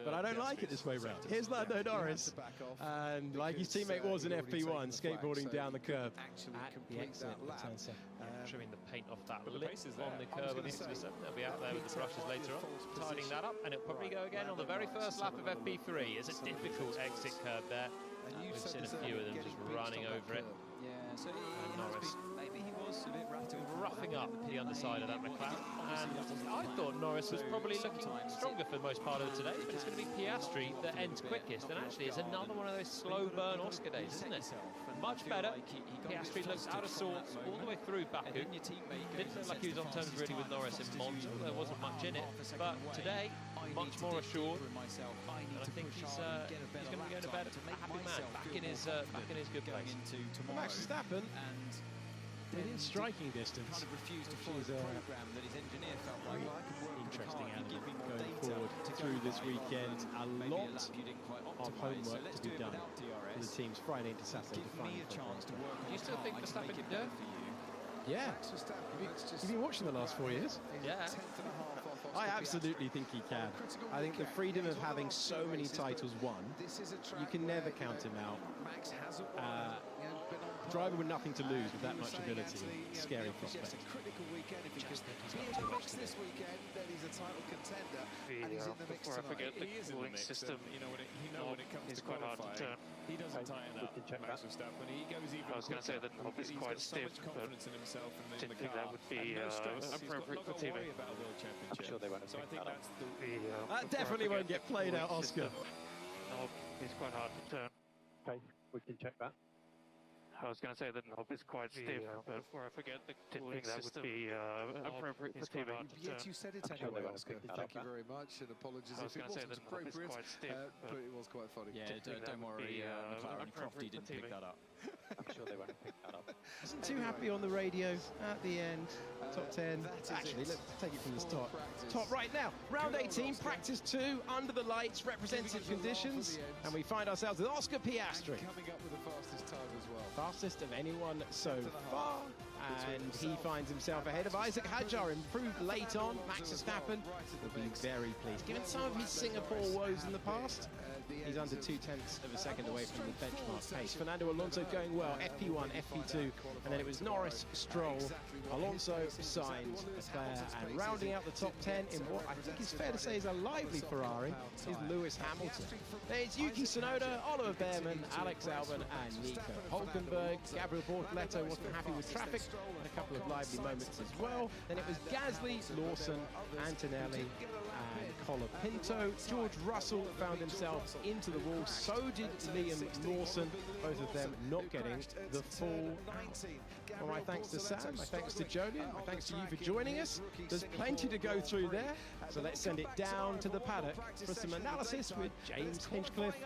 But I don't like it this way round. Here's Lando Norris, and like his teammate was in FP1, skateboarding down the curb at the exit of turn 7. Trimming the paint off that lip on the curb on the exit of 7. They'll be out there with the brushes later on, tidying that up, and it'll probably go again on the very first lap of FP3. It's a difficult exit curb there. We've seen a few of them just running over it. Yeah, so Norris maybe he was a bit roughing up the underside of that McLaren, and I thought Norris was probably looking stronger for the most part of it today, but it's going to be Piastri that ends quickest, and actually it's another one of those slow burn Oscar days, isn't it? Much better. Piastri looks out of sorts all the way through Baku. Didn't look like he was on terms really with Norris in Monza. There wasn't much in it, but today much more assured, and I think he's going to be going to bed a happy man, back in his good place. Max Verstappen within striking distance. Kind of refused to follow the program that his engineer felt like. Interesting element going forward through this weekend. A lot of homework to be done for the teams Friday into Saturday. Do you still think Verstappen can do it? Yeah. Have you been watching the last 4 years? Yeah. I absolutely think he can. I think the freedom of having so many titles won, you can never count him out. Driver with nothing to lose with that much ability. Scary prospect. Before I forget, the cooling system is quite hard to turn. He doesn't tighten up Max Verstappen. He goes even I was going to say that the hope is quite stiff, but didn't think that would be appropriate for TV. I'm sure they won't pick that up. That definitely won't get played out, Oscar. The hope is quite hard to turn. Okay, we can check that. I was going to say that the hope is quite stiff, but before I forget, the cooling system would be appropriate for TV. Yet you said it anyway, Oscar. Thank you very much, and apologies if it wasn't appropriate, but it was quite funny. Yeah, don't worry, McLaren Crofty didn't pick that up. I'm sure they won't pick that up. Wasn't too happy on the radio at the end. Top 10. Actually, let's take it from the start. Top right now. Round 18, practice 2, under the lights, representative conditions. And we find ourselves with Oscar Piastri. Coming up with the fastest time as well. Fastest of anyone so far. And he finds himself ahead of Isaac Hadjar, improved late on. Max Verstappen will be very pleased. Given some of his Singapore woes in the past, he's under 0.2 of a second away from the benchmark pace. Fernando Alonso going well, FP1, FP2, and then it was Norris, Stroll, Alonso, Sainz, Leclerc, and rounding out the top 10 in what I think is fair to say is a lively Ferrari is Lewis Hamilton. Then it's Yuki Tsunoda, Oliver Behrman, Alex Albon, and Nico Hülkenberg. Gabriel Bortoleto wasn't happy with traffic, and a couple of lively moments as well. Then it was Gasly, Lawson, Antonelli, and Colapinto. George Russell found himself into the wall, so did Liam Lawson, both of them not getting the full out. Well, my thanks to Sam, my thanks to Jolien, my thanks to you for joining us. There's plenty to go through there, so let's send it down to the paddock for some analysis with James Hinchcliffe,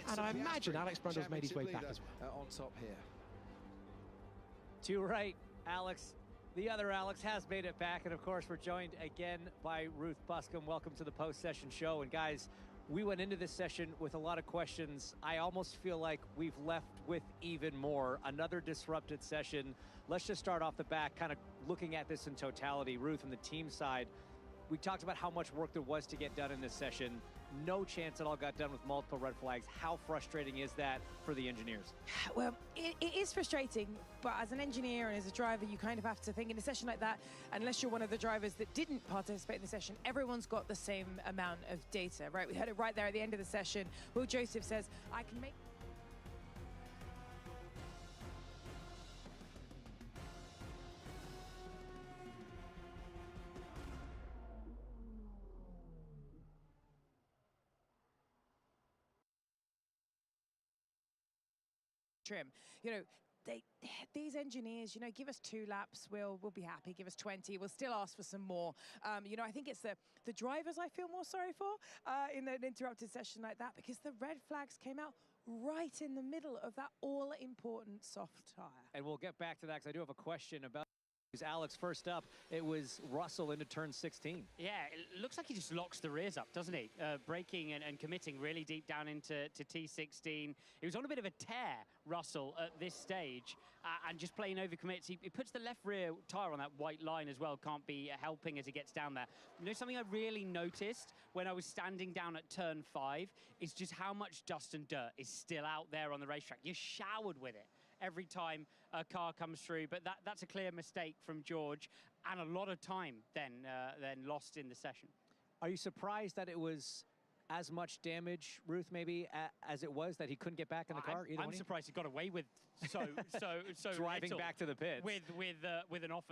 and I imagine Alex Brundle's made his way back as well. On top here. To right, Alex. The other Alex has made it back, and of course we're joined again by Ruth Buscombe. Welcome to the post-session show. And guys, we went into this session with a lot of questions. I almost feel like we've left with even more. Another disrupted session. Let's just start off the back, kind of looking at this in totality. Ruth, from the team side, we talked about how much work there was to get done in this session. No chance it all got done with multiple red flags. How frustrating is that for the engineers? Well, it is frustrating, but as an engineer and as a driver, you kind of have to think in a session like that, unless you're one of the drivers that didn't participate in the session, everyone's got the same amount of data, right? We heard it right there at the end of the session. Will Joseph says, I can make... trim. You know, these engineers, you know, give us 2 laps, we'll be happy. Give us 20, we'll still ask for some more. You know, I think it's the drivers I feel more sorry for in an interrupted session like that, because the red flags came out right in the middle of that all-important soft tire. And we'll get back to that, because I do have a question about Alex. First up, it was Russell into turn 16. Yeah, it looks like he just locks the rears up, doesn't he? Braking and committing really deep down into T16. He was on a bit of a tear, Russell, at this stage, and just playing over commits. He puts the left rear tyre on that white line as well. Can't be helping as he gets down there. You know, something I really noticed when I was standing down at turn 5 is just how much dust and dirt is still out there on the racetrack. You're showered with it every time a car comes through, but that's a clear mistake from George, and a lot of time then lost in the session. Are you surprised that it was as much damage, Ruth, maybe, as it was, that he couldn't get back in the car? I'm surprised he got away with so driving back to the pits with an offer.